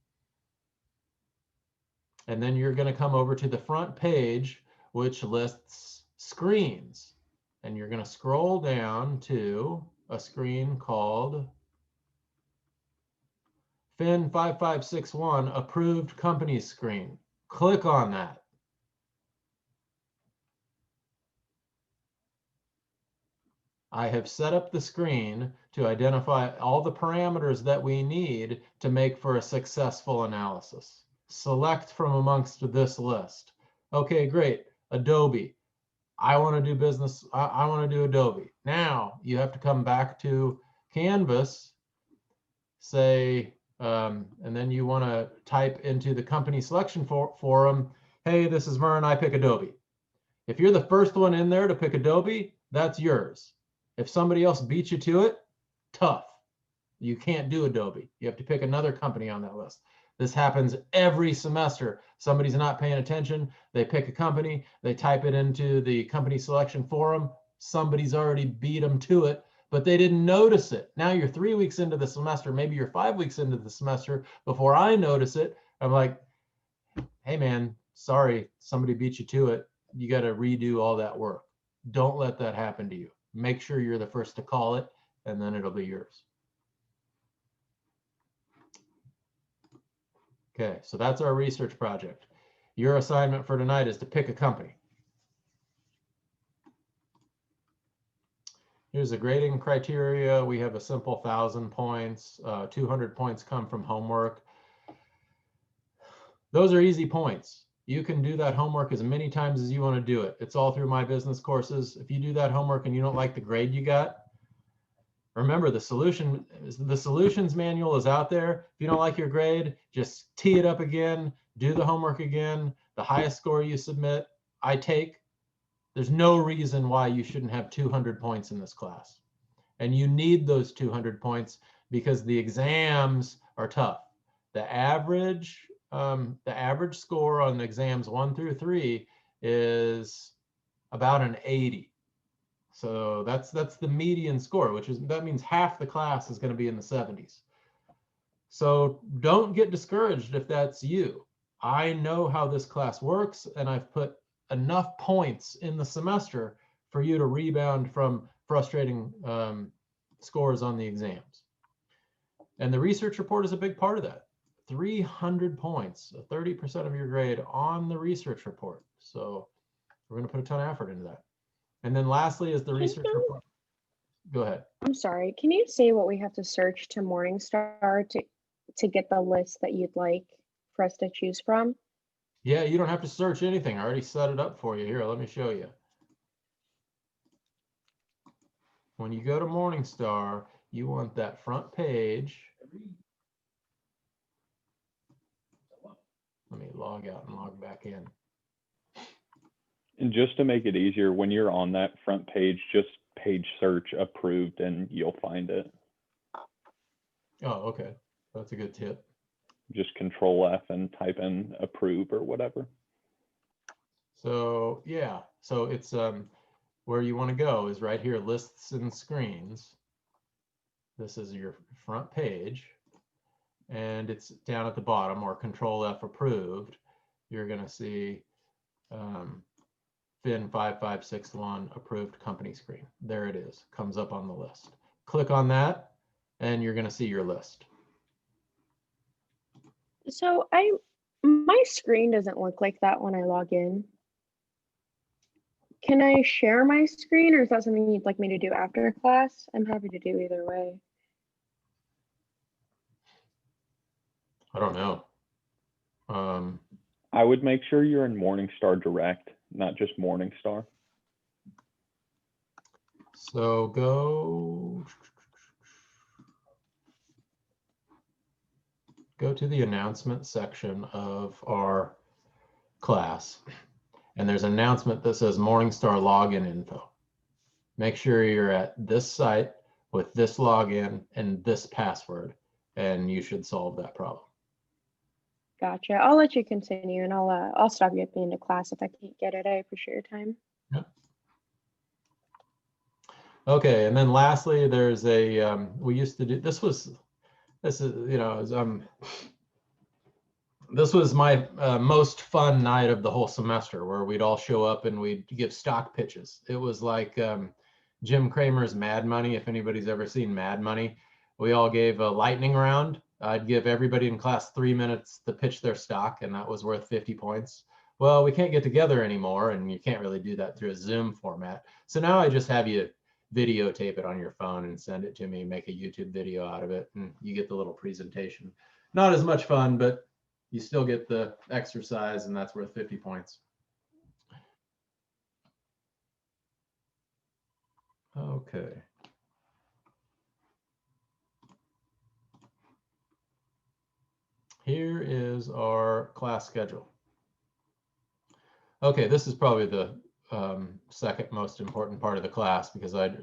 and then you're going to come over to the front page, which lists screens. And you're going to scroll down to a screen called FIN 5561 Approved Companies screen. Click on that. I have set up the screen to identify all the parameters that we need to make for a successful analysis. Select from amongst this list. Okay, great. Adobe. I want to do business. I want to do Adobe. Now you have to come back to Canvas, say, and then you want to type into the company selection forum, hey, this is Vern, I pick Adobe. If you're the first one in there to pick Adobe, that's yours. If somebody else beats you to it, tough. You can't do Adobe. You have to pick another company on that list. This happens every semester. Somebody's not paying attention. They pick a company, they type it into the company selection forum. Somebody's already beat them to it, but they didn't notice it. Now you're 3 weeks into the semester, maybe you're 5 weeks into the semester before I notice it. I'm like, hey man, sorry, somebody beat you to it. You got to redo all that work. Don't let that happen to you. Make sure you're the first to call it, and then it'll be yours. Okay, so that's our research project. Your assignment for tonight is to pick a company. Here's the grading criteria. We have a simple 1,000 points. 200 points come from homework. Those are easy points. You can do that homework as many times as you want to do it. It's all through my business courses. If you do that homework and you don't like the grade you got, remember the solutions manual is out there. If you don't like your grade, just tee it up again, do the homework again. The highest score you submit, I take. There's no reason why you shouldn't have 200 points in this class. And you need those 200 points because the exams are tough. The average score on exams 1 through 3 is about an 80. So that's the median score, that means half the class is going to be in the 70s. So don't get discouraged if that's you. I know how this class works, and I've put enough points in the semester for you to rebound from frustrating scores on the exams. And the research report is a big part of that. 300 points, 30% of your grade on the research report. So we're going to put a ton of effort into that. And then lastly is the research report. Go ahead.
I'm sorry. Can you say what we have to search to Morningstar to get the list that you'd like for us to choose from?
Yeah, you don't have to search anything. I already set it up for you. Here, let me show you. When you go to Morningstar, you want that front page. Let me log out and log back in.
And just to make it easier, when you're on that front page, just page search approved and you'll find it.
Oh, okay. That's a good tip.
Just Control F and type in approve or whatever.
So yeah, so it's where you want to go is right here, lists and screens. This is your front page, and it's down at the bottom, or Control F approved. You're going to see FIN 5561 approved company screen. There it is, comes up on the list. Click on that, and you're going to see your list.
So my screen doesn't look like that when I log in. Can I share my screen, or is that something you'd like me to do after class? I'm happy to do either way.
I don't know.
I would make sure you're in Morningstar Direct, not just Morningstar.
So go to the announcement section of our class, and there's an announcement that says Morningstar login info. Make sure you're at this site with this login and this password, and you should solve that problem.
Gotcha. I'll let you continue, and I'll stop you at the end of class if I can't get it. I appreciate your time.
Yep. Okay, and then lastly, there's a we used to do this is you know this was my most fun night of the whole semester, where we'd all show up and we'd give stock pitches. It was like Jim Cramer's Mad Money. If anybody's ever seen Mad Money, we all gave a lightning round. I'd give everybody in class 3 minutes to pitch their stock, and that was worth 50 points. Well, we can't get together anymore, and you can't really do that through a Zoom format. So now I just have you videotape it on your phone and send it to me, make a YouTube video out of it, and you get the little presentation. Not as much fun, but you still get the exercise, and that's worth 50 points. Okay. Here is our class schedule. Okay, this is probably the second most important part of the class, because I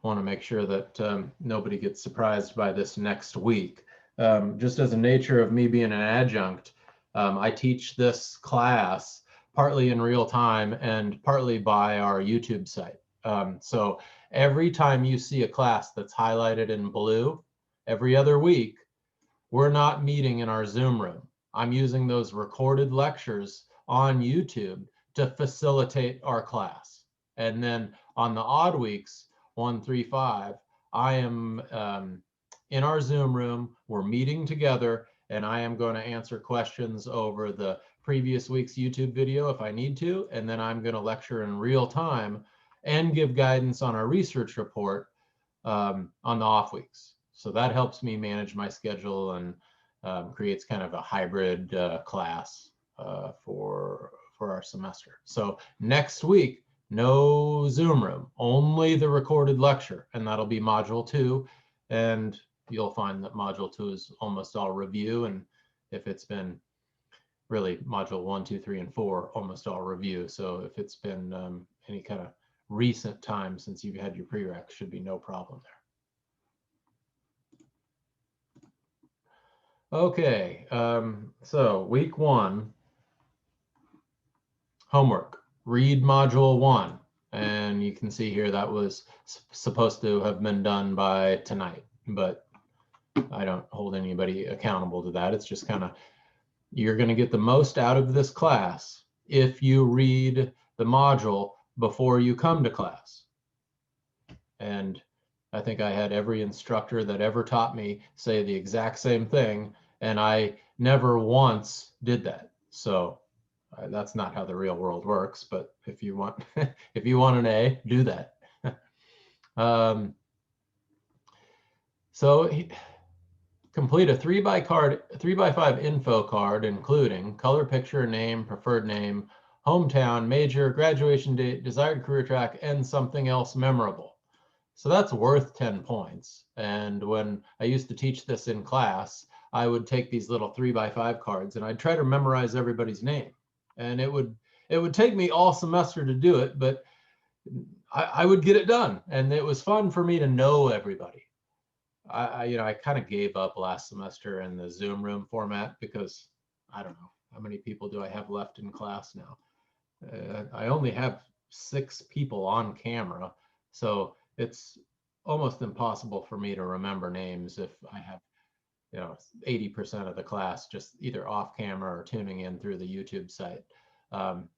want to make sure that nobody gets surprised by this next week. Just as a nature of me being an adjunct, I teach this class partly in real time and partly by our YouTube site. So every time you see a class that's highlighted in blue, every other week, we're not meeting in our Zoom room. I'm using those recorded lectures on YouTube to facilitate our class. And then on the odd weeks, 1, 3, 5, I am in our Zoom room, we're meeting together, and I am going to answer questions over the previous week's YouTube video if I need to, and then I'm going to lecture in real time and give guidance on our research report on the off weeks. So that helps me manage my schedule and creates kind of a hybrid class. for our semester. So next week, no Zoom room, only the recorded lecture, and that'll be module 2. And you'll find that module 2 is almost all review, and if it's been really module 1, 2, 3, and 4, almost all review. So if it's been any kind of recent time since you've had your prereq, should be no problem there. Okay, so week 1, homework, read module 1. And you can see here that was supposed to have been done by tonight, but I don't hold anybody accountable to that. It's just kind of, you're going to get the most out of this class if you read the module before you come to class. And I think I had every instructor that ever taught me say the exact same thing, and I never once did that. So that's not how the real world works, but if you want if you want an A, do that. So complete a 3x5 info card, including color picture, name, preferred name, hometown, major, graduation date, desired career track, and something else memorable. So that's worth 10 points. And when I used to teach this in class, I would take these little 3x5 cards and I'd try to memorize everybody's name. And it would take me all semester to do it, but I would get it done. And it was fun for me to know everybody. I kind of gave up last semester in the Zoom room format because I don't know, how many people do I have left in class now? I only have 6 people on camera. So it's almost impossible for me to remember names if I have, 80% of the class just either off camera or tuning in through the YouTube site.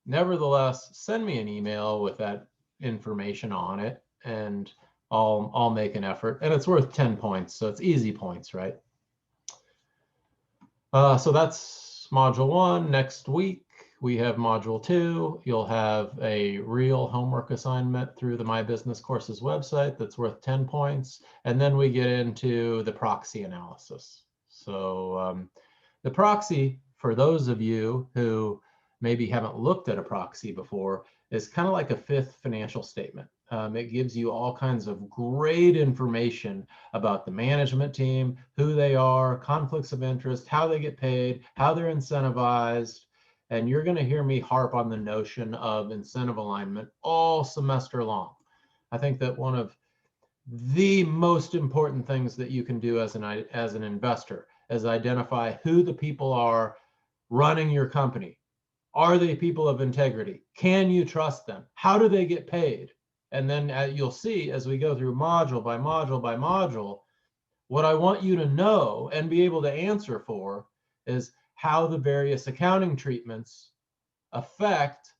Nevertheless, send me an email with that information on it and I'll make an effort, and it's worth 10 points. So it's easy points, right? So that's module 1. Next week, we have module 2. You'll have a real homework assignment through the My Business Courses website that's worth 10 points. And then we get into the proxy analysis. So the proxy, for those of you who maybe haven't looked at a proxy before, is kind of like a 5th financial statement. It gives you all kinds of great information about the management team, who they are, conflicts of interest, how they get paid, how they're incentivized. And you're going to hear me harp on the notion of incentive alignment all semester long. I think that one of the most important things that you can do as an investor is identify who the people are running your company. Are they people of integrity? Can you trust them? How do they get paid? And then you'll see as we go through module by module by module, what I want you to know and be able to answer for is how the various accounting treatments affect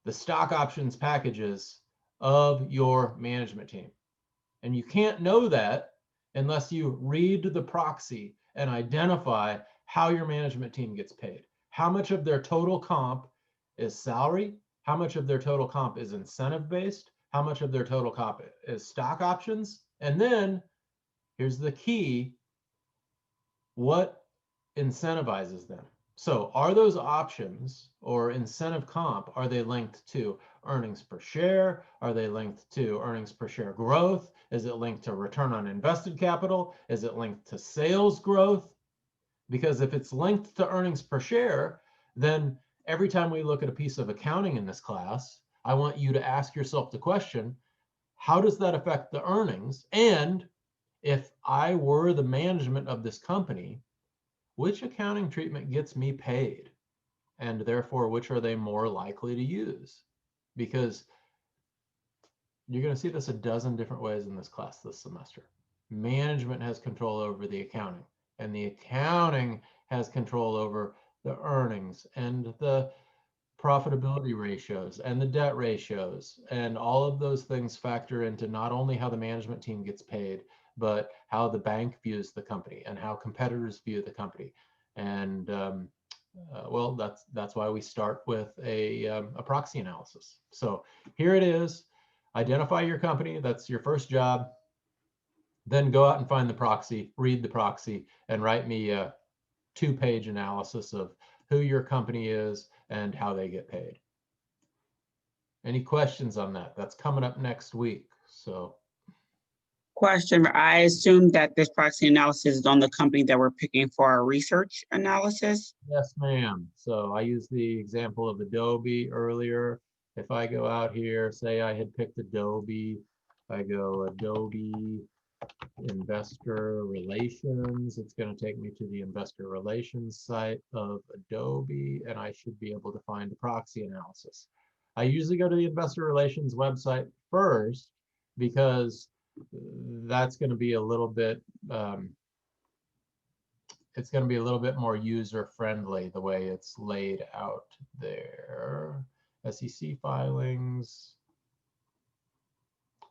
the stock options packages of your management team. And you can't know that unless you read the proxy and identify how your management team gets paid. How much of their total comp is salary? How much of their total comp is incentive based? How much of their total comp is stock options? And then here's the key, what incentivizes them? So are those options or incentive comp, are they linked to earnings per share? Are they linked to earnings per share growth? Is it linked to return on invested capital? Is it linked to sales growth? Because if it's linked to earnings per share, then every time we look at a piece of accounting in this class, I want you to ask yourself the question, how does that affect the earnings? And if I were the management of this company, which accounting treatment gets me paid? And therefore, which are they more likely to use? Because you're going to see this a dozen different ways in this class this semester. Management has control over the accounting, and the accounting has control over the earnings and the profitability ratios and the debt ratios. And all of those things factor into not only how the management team gets paid, but how the bank views the company and how competitors view the company. And well, that's why we start with a proxy analysis. So here it is. Identify your company. That's your first job. Then go out and find the proxy, read the proxy, and write me a 2-page analysis of who your company is and how they get paid. Any questions on that? That's coming up next week. So
Question, I assume that this proxy analysis is on the company that we're picking for our research analysis?
yes, ma'am. So I used the example of Adobe earlier. If I go out here, say I had picked Adobe, I go Adobe Investor Relations. It's going to take me to the Investor Relations site of Adobe, and I should be able to find a proxy analysis. I usually go to the Investor Relations website first because that's going to be a little bit it's going to be a little bit more user friendly the way it's laid out there. SEC filings,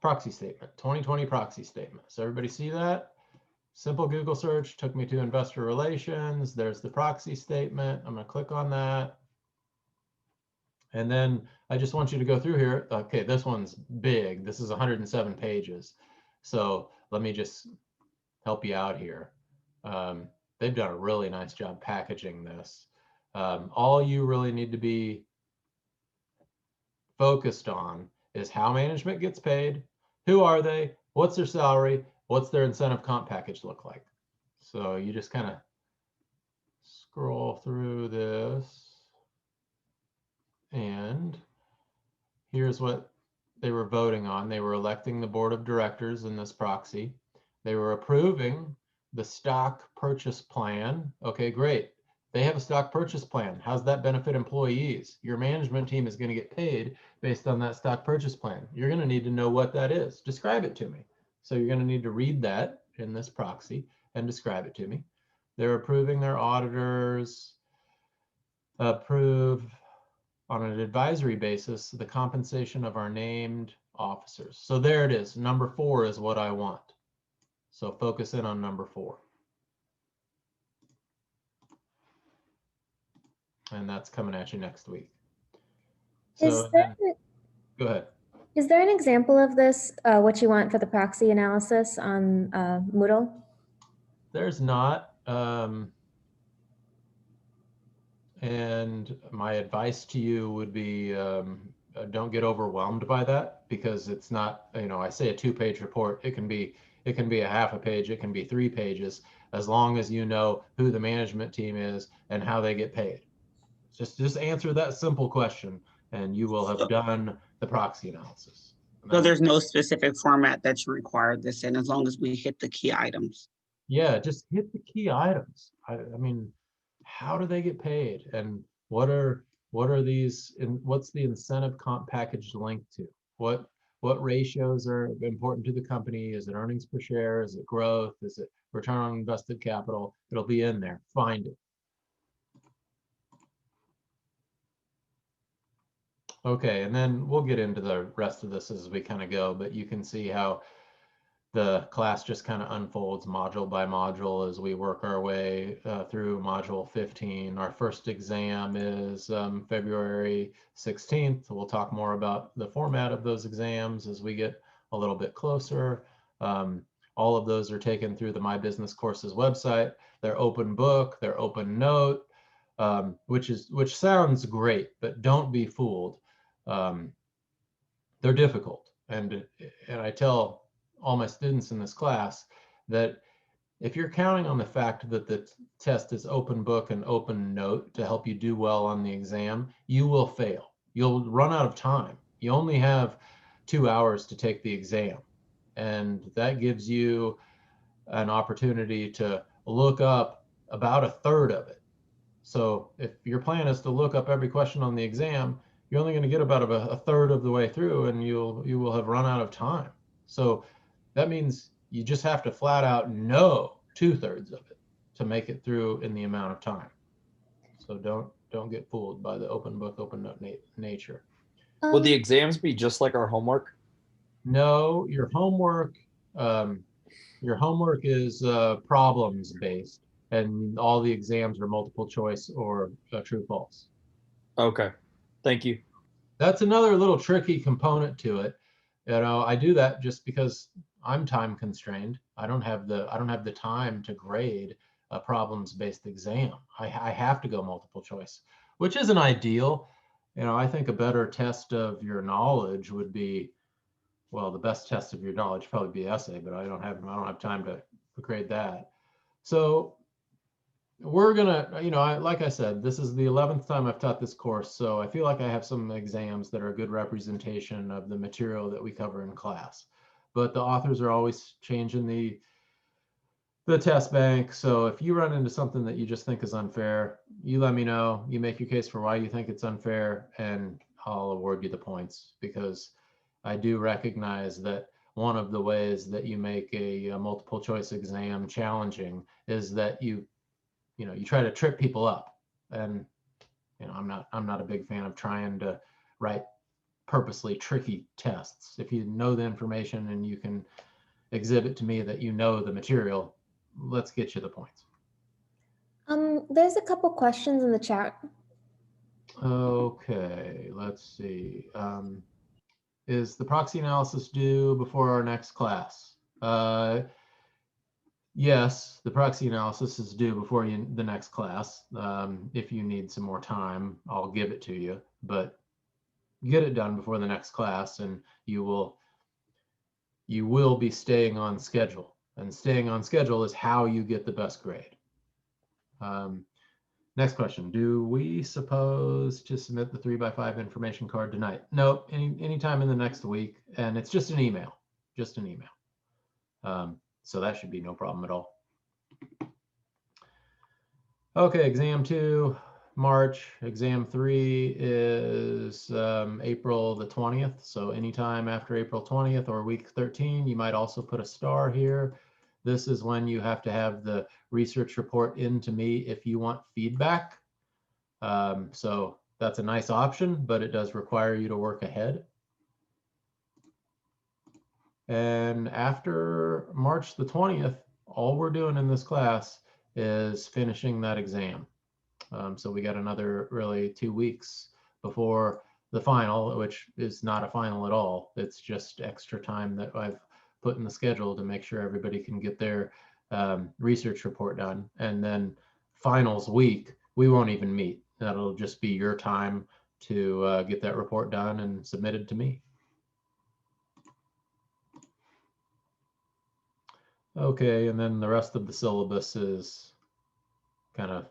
proxy statement, 2020 proxy statement. So everybody see that? Simple Google search took me to Investor Relations. There's the proxy statement. I'm going to click on that. And then I just want you to go through here. Okay, this one's big. This is 107 pages. So let me just help you out here. They've done a really nice job packaging this. All you really need to be focused on is how management gets paid, who are they, what's their salary, what's their incentive comp package look like. So you just kind of scroll through this. And here's what they were voting on. They were electing the board of directors in this proxy. They were approving the stock purchase plan. Okay, great. They have a stock purchase plan. How's that benefit employees? Your management team is going to get paid based on that stock purchase plan. You're going to need to know what that is. Describe it to me. So you're going to need to read that in this proxy and describe it to me. They're approving their auditors, approve on an advisory basis the compensation of our named officers. So there it is. Number 4 is what I want. So focus in on number 4. And that's coming at you next week. So go ahead.
Is there an example of this, what you want for the proxy analysis on Moodle?
There's not. And my advice to you would be don't get overwhelmed by that, because it's not, I say a 2-page report. It can be a half a page. It can be 3 pages, as long as you know who the management team is and how they get paid. Just answer that simple question and you will have done the proxy analysis.
So there's no specific format that you require this in, as long as we hit the key items.
Yeah, just hit the key items. I mean, how do they get paid, and what are these, and what's the incentive comp package linked to? What ratios are important to the company? Is it earnings per share? Is it growth? Is it return on invested capital? It'll be in there. Find it. Okay, and then we'll get into the rest of this as we kind of go, but you can see how the class just kind of unfolds module by module as we work our way through module 15. Our first exam is February 16th. We'll talk more about the format of those exams as we get a little bit closer. All of those are taken through the My Business Courses website. They're open book, they're open note, which sounds great, but don't be fooled. They're difficult, and I tell all my students in this class that if you're counting on the fact that the test is open book and open note to help you do well on the exam, you will fail. You'll run out of time. You only have 2 hours to take the exam, and that gives you an opportunity to look up about 1/3 of it. So if your plan is to look up every question on the exam, you're only going to get about 1/3 of the way through, and you will have run out of time. So that means you just have to flat out know 2/3 of it to make it through in the amount of time. So don't get fooled by the open book, open note nature.
Will the exams be just like our homework?
No, your homework is problems based, and all the exams are multiple choice or true false.
Okay, thank you.
That's another little tricky component to it. I do that just because I'm time constrained. I don't have the time to grade a problems-based exam. I have to go multiple choice, which isn't ideal. You know, I think a better test of your knowledge would be, well, the best test of your knowledge would probably be essay, but I don't have time to grade that. So we're gonna, you know, like I said, this is the 11th time I've taught this course, so I feel like I have some exams that are a good representation of the material that we cover in class. But the authors are always changing the test bank. So if you run into something that you just think is unfair, you let me know. You make your case for why you think it's unfair, and I'll award you the points, because I do recognize that one of the ways that you make a multiple choice exam challenging is that you try to trip people up. And I'm not a big fan of trying to write purposely tricky tests. If you know the information and you can exhibit to me that you know the material, let's get you the points.
There's a couple questions in the chat.
Okay, let's see. Is the proxy analysis due before our next class? Yes, the proxy analysis is due before the next class. If you need some more time, I'll give it to you, but get it done before the next class and you will be staying on schedule. And staying on schedule is how you get the best grade. Next question. Do we suppose to submit the 3x5 information card tonight? No, anytime in the next week. And it's just an email, so that should be no problem at all. Okay, exam 2, March. Exam 3 is April the 20th. So anytime after April 20th or week 13, you might also put a star here. This is when you have to have the research report in to me if you want feedback. So that's a nice option, but it does require you to work ahead. And after March the 20th, all we're doing in this class is finishing that exam. So we got another really 2 weeks before the final, which is not a final at all. It's just extra time that I've put in the schedule to make sure everybody can get their research report done. And then finals week, we won't even meet. That'll just be your time to get that report done and submitted to me. Okay, and then the rest of the syllabus is kind of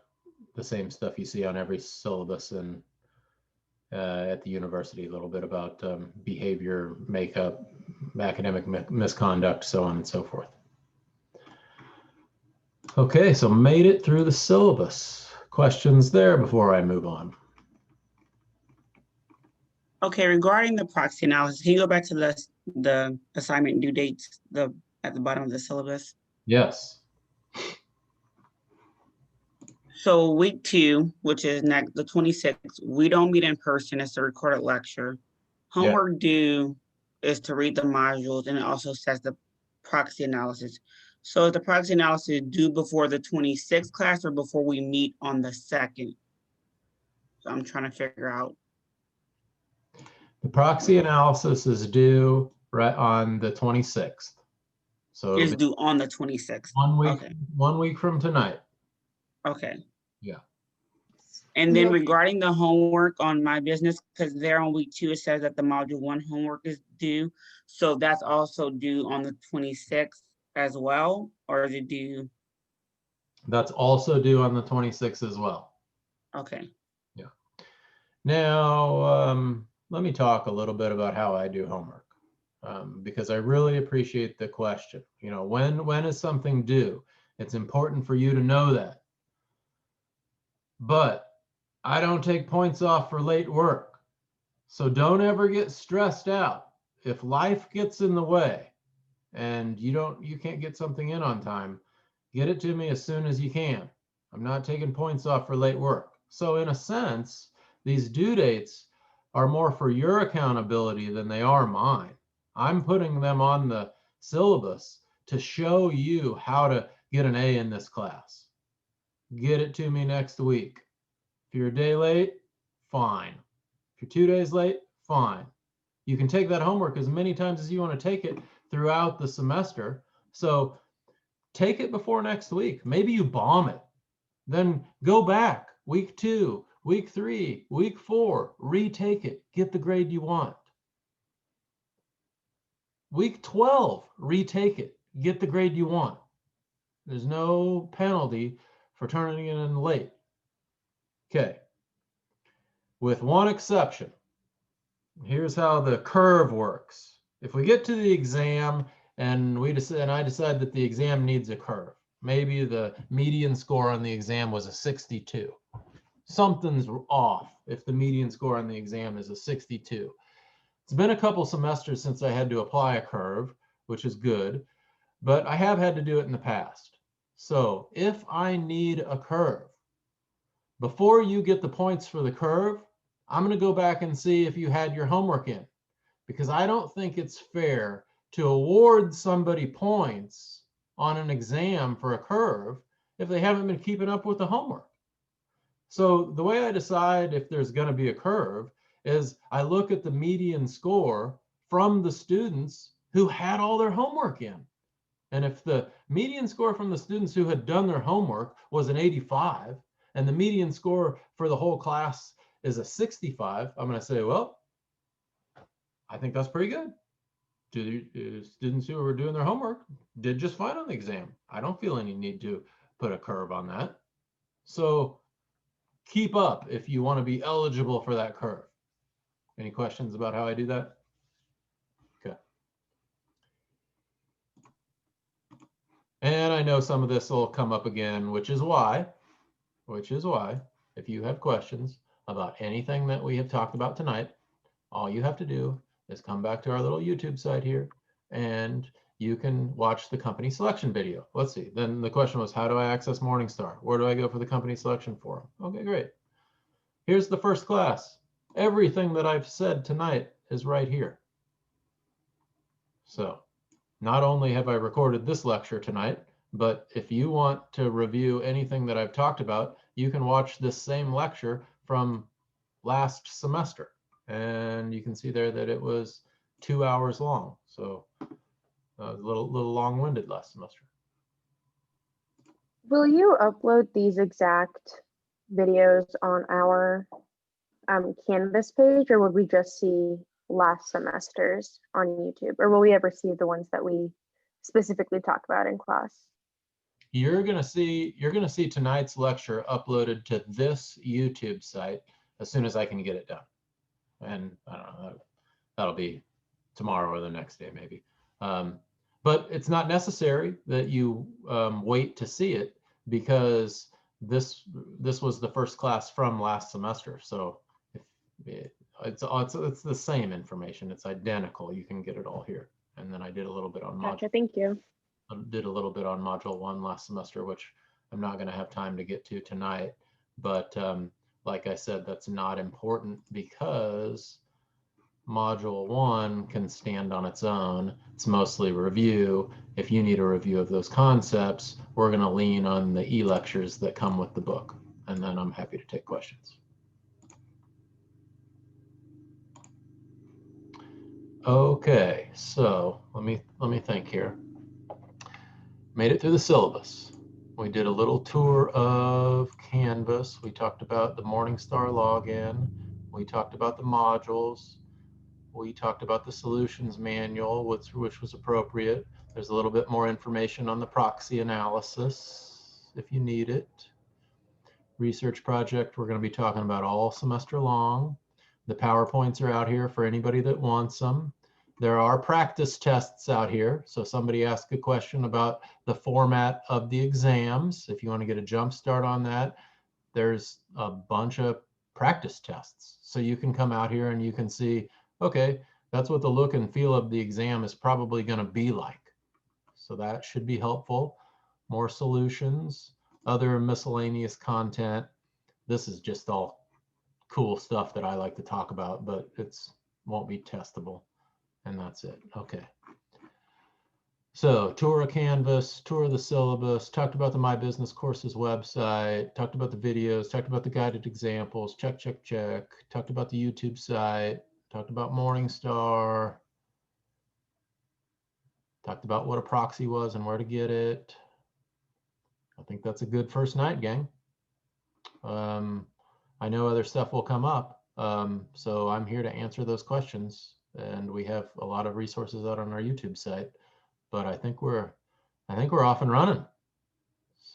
the same stuff you see on every syllabus and at the university, a little bit about behavior, makeup, academic misconduct, so on and so forth. Okay, so made it through the syllabus. Questions there before I move on?
Okay, regarding the proxy analysis, can you go back to the assignment due dates at the bottom of the syllabus?
Yes.
So week 2, which is next, the 26th, we don't meet in person. It's a recorded lecture. Homework due is to read the modules, and it also says the proxy analysis. So is the proxy analysis due before the 26th class or before we meet on the 2nd? So I'm trying to figure out.
The proxy analysis is due right on the 26th. So
It's due on the 26th.
1 week,
Okay.
1 week from tonight.
Okay.
Yeah.
And then regarding the homework on my business, because there on week 2, it says that the module 1 homework is due. So that's also due on the 26th as well, or is it due?
That's also due on the 26th as well.
Okay.
Yeah. Now, let me talk a little bit about how I do homework, because I really appreciate the question. You know, when is something due? It's important for you to know that. But I don't take points off for late work. So don't ever get stressed out. If life gets in the way and you can't get something in on time, get it to me as soon as you can. I'm not taking points off for late work. So in a sense, these due dates are more for your accountability than they are mine. I'm putting them on the syllabus to show you how to get an A in this class. Get it to me next week. If you're a day late, fine. If you're 2 days late, fine. You can take that homework as many times as you want to take it throughout the semester. So take it before next week. Maybe you bomb it. Then go back week 2, week 3, week 4, retake it, get the grade you want. Week 12, retake it, get the grade you want. There's no penalty for turning it in late. Okay. With one exception. Here's how the curve works. If we get to the exam and I decide that the exam needs a curve, maybe the median score on the exam was a 62. Something's off if the median score on the exam is a 62. It's been a couple semesters since I had to apply a curve, which is good, but I have had to do it in the past. So if I need a curve, before you get the points for the curve, I'm going to go back and see if you had your homework in, because I don't think it's fair to award somebody points on an exam for a curve if they haven't been keeping up with the homework. So the way I decide if there's going to be a curve is I look at the median score from the students who had all their homework in. And if the median score from the students who had done their homework was an 85, and the median score for the whole class is a 65, I'm going to say, well, I think that's pretty good. Students who were doing their homework did just fine on the exam. I don't feel any need to put a curve on that. So keep up if you want to be eligible for that curve. Any questions about how I do that? Okay. And I know some of this will come up again, which is why, if you have questions about anything that we have talked about tonight, all you have to do is come back to our little YouTube site here and you can watch the company selection video. Let's see. Then the question was, how do I access Morningstar? Where do I go for the company selection forum? Okay, great. Here's the first class. Everything that I've said tonight is right here. So not only have I recorded this lecture tonight, but if you want to review anything that I've talked about, you can watch this same lecture from last semester. And you can see there that it was 2 hours long. So a little long-winded last semester.
Will you upload these exact videos on our Canvas page, or would we just see last semester's on YouTube? Or will we ever see the ones that we specifically talk about in class?
You're gonna see tonight's lecture uploaded to this YouTube site as soon as I can get it done. And I don't know, that'll be tomorrow or the next day maybe. But it's not necessary that you wait to see it, because this was the first class from last semester. So if it's the same information, it's identical. You can get it all here. And then I did a little bit on
Gotcha, thank you.
did a little bit on module 1 last semester, which I'm not going to have time to get to tonight. But like I said, that's not important because module 1 can stand on its own. It's mostly review. If you need a review of those concepts, we're going to lean on the e-lectures that come with the book. And then I'm happy to take questions. Okay, so let me think here. Made it through the syllabus. We did a little tour of Canvas. We talked about the Morningstar login. We talked about the modules. We talked about the solutions manual, which was appropriate. There's a little bit more information on the proxy analysis if you need it. Research project, we're going to be talking about all semester long. The PowerPoints are out here for anybody that wants them. There are practice tests out here. So somebody asked a question about the format of the exams. If you want to get a jump start on that, there's a bunch of practice tests. So you can come out here and you can see, okay, that's what the look and feel of the exam is probably going to be like. So that should be helpful. More solutions, other miscellaneous content. This is just all cool stuff that I like to talk about, but it's won't be testable. And that's it. Okay. So tour of Canvas, tour of the syllabus, talked about the My Business Courses website, talked about the videos, talked about the guided examples, check, check, check, talked about the YouTube site, talked about Morningstar, talked about what a proxy was and where to get it. I think that's a good first night, gang. I know other stuff will come up, so I'm here to answer those questions. And we have a lot of resources out on our YouTube site. But I think we're off and running.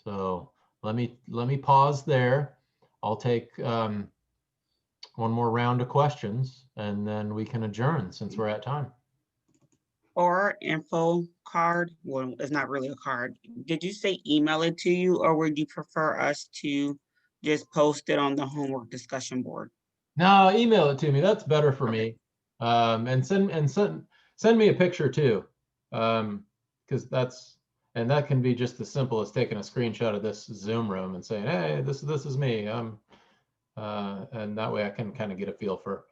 So let me pause there. I'll take one more round of questions, and then we can adjourn since we're at time.
Or info card, well, it's not really a card. Did you say email it to you, or would you prefer us to just post it on the homework discussion board?
No, email it to me. That's better for me. And send me a picture too, because that can be just as simple as taking a screenshot of this Zoom room and saying, hey, this is me. And that way I can kind of get a feel for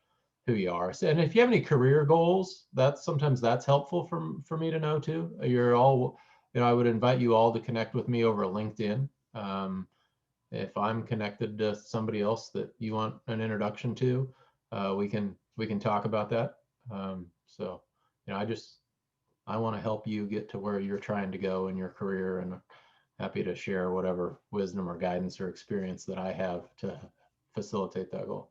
who you are. And if you have any career goals, sometimes that's helpful for me to know too. You're all, I would invite you all to connect with me over LinkedIn. If I'm connected to somebody else that you want an introduction to, we can talk about that. So, I want to help you get to where you're trying to go in your career, and happy to share whatever wisdom or guidance or experience that I have to facilitate that goal.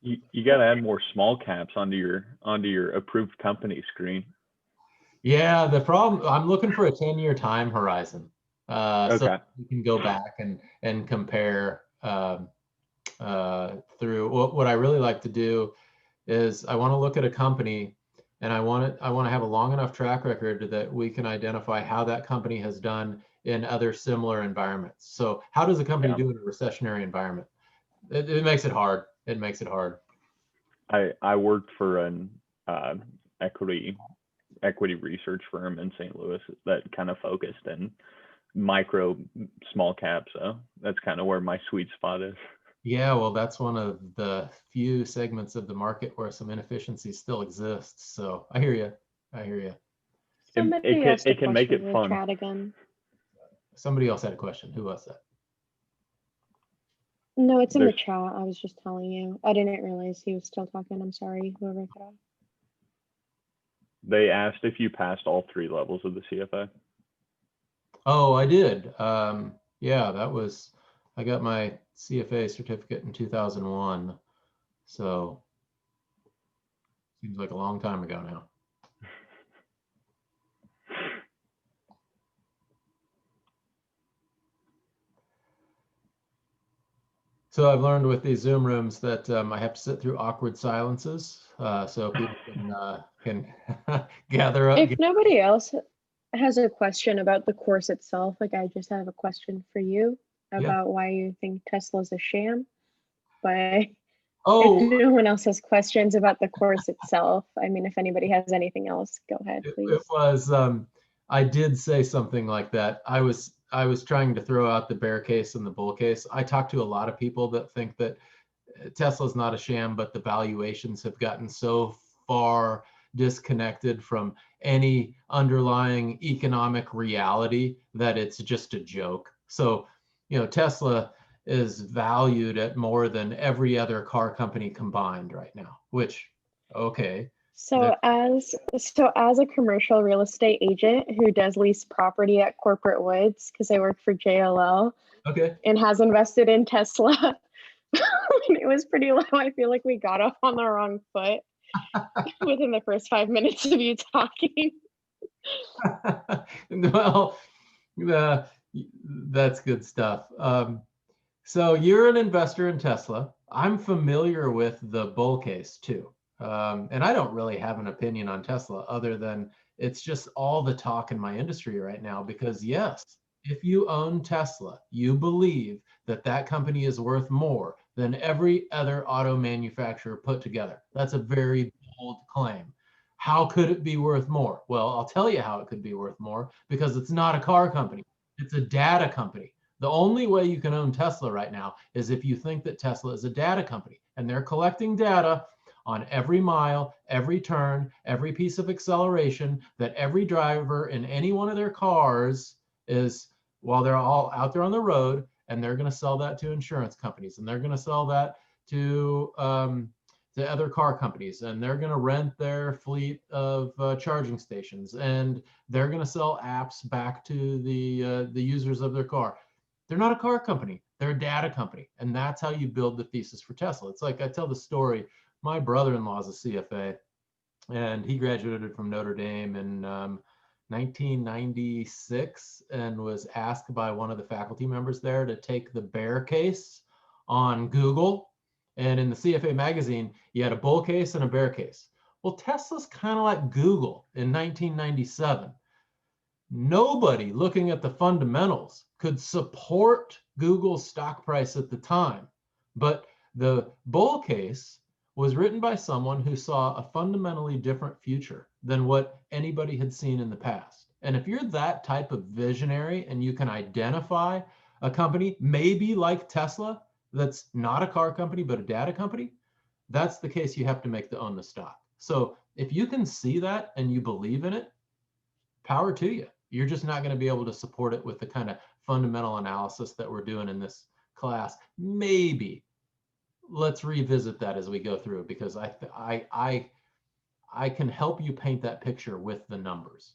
You got to add more small caps onto your approved company screen.
Yeah, the problem, I'm looking for a 10-year time horizon. So you can go back and compare through. What I really like to do is I want to look at a company, and I want to have a long enough track record that we can identify how that company has done in other similar environments. So how does a company do in a recessionary environment? It makes it hard. It makes it hard.
I worked for an equity research firm in St. Louis that kind of focused in micro small cap. So that's kind of where my sweet spot is. Yeah, well, that's one of the few segments of the market where some inefficiency still exists. So I hear you. I hear you.
It
can make it fun.
Chat again.
Somebody else had a question. Who was that?
No, it's in the chat. I was just telling you. I didn't realize he was still talking. I'm sorry, whoever cut off.
They asked if you passed all 3 levels of the CFA.
Oh, I did. Yeah, I got my CFA certificate in 2001. So seems like a long time ago now. So I've learned with these Zoom rooms that I have to sit through awkward silences, so people can gather up.
If nobody else has a question about the course itself, like I just have a question for you about why you think Tesla's a sham. But if no one else has questions about the course itself, I mean, if anybody has anything else, go ahead, please.
It was, I did say something like that. I was trying to throw out the bear case and the bull case. I talked to a lot of people that think that Tesla's not a sham, but the valuations have gotten so far disconnected from any underlying economic reality that it's just a joke. So, Tesla is valued at more than every other car company combined right now, which, okay.
So as a commercial real estate agent who does lease property at Corporate Woods, because I work for JLL, and has invested in Tesla, when it was pretty low, I feel like we got off on the wrong foot within the first 5 minutes of you talking.
Well, that's good stuff. So you're an investor in Tesla. I'm familiar with the bull case too. And I don't really have an opinion on Tesla other than it's just all the talk in my industry right now, because yes, if you own Tesla, you believe that that company is worth more than every other auto manufacturer put together. That's a very bold claim. How could it be worth more? Well, I'll tell you how it could be worth more, because it's not a car company. It's a data company. The only way you can own Tesla right now is if you think that Tesla is a data company, and they're collecting data on every mile, every turn, every piece of acceleration that every driver in any one of their cars is, while they're all out there on the road, and they're going to sell that to insurance companies, and they're going to sell that to to other car companies, and they're going to rent their fleet of charging stations, and they're going to sell apps back to the users of their car. They're not a car company, they're a data company. And that's how you build the thesis for Tesla. It's like I tell the story, my brother-in-law is a CFA, and he graduated from Notre Dame in 1996 and was asked by one of the faculty members there to take the bear case on Google. And in the CFA magazine, you had a bull case and a bear case. Well, Tesla's kind of like Google in 1997. Nobody looking at the fundamentals could support Google's stock price at the time. But the bull case was written by someone who saw a fundamentally different future than what anybody had seen in the past. And if you're that type of visionary and you can identify a company, maybe like Tesla, that's not a car company, but a data company, that's the case you have to make to own the stock. So if you can see that and you believe in it, power to you. You're just not going to be able to support it with the kind of fundamental analysis that we're doing in this class. Maybe let's revisit that as we go through, because I can help you paint that picture with the numbers.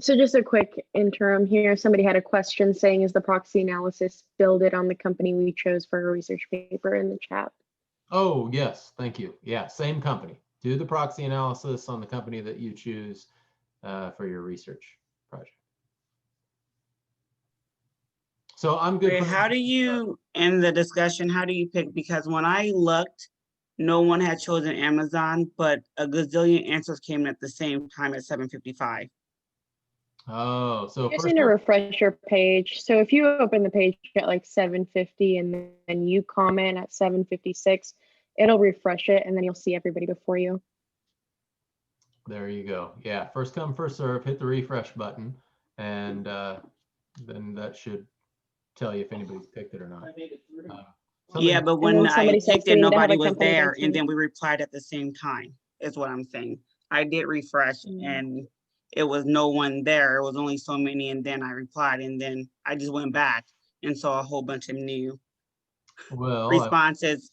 So just a quick interim here. Somebody had a question saying, is the proxy analysis builded on the company we chose for a research paper in the chat?
Oh, yes. Thank you. Yeah, same company. Do the proxy analysis on the company that you choose for your research project. So I'm good.
Okay, how do you, in the discussion, how do you pick? Because when I looked, no one had chosen Amazon, but a gazillion answers came in at the same time at 7:55.
Oh, so
You just
first
need to refresh your page. So if you open the page at like 7:50 and then you comment at 7:56, it'll refresh it and then you'll see everybody before you.
there you go. Yeah, first come, first serve, hit the refresh button, and then that should tell you if anybody's picked it or not.
Yeah, but when I
somebody said
picked it,
seem to have
nobody
a
was
company
there,
against
and
me.
then we replied at the same time, is what I'm saying. I did refresh and it was no one there. It was only so many, and then I replied, and then I just went back and saw a whole bunch of new responses.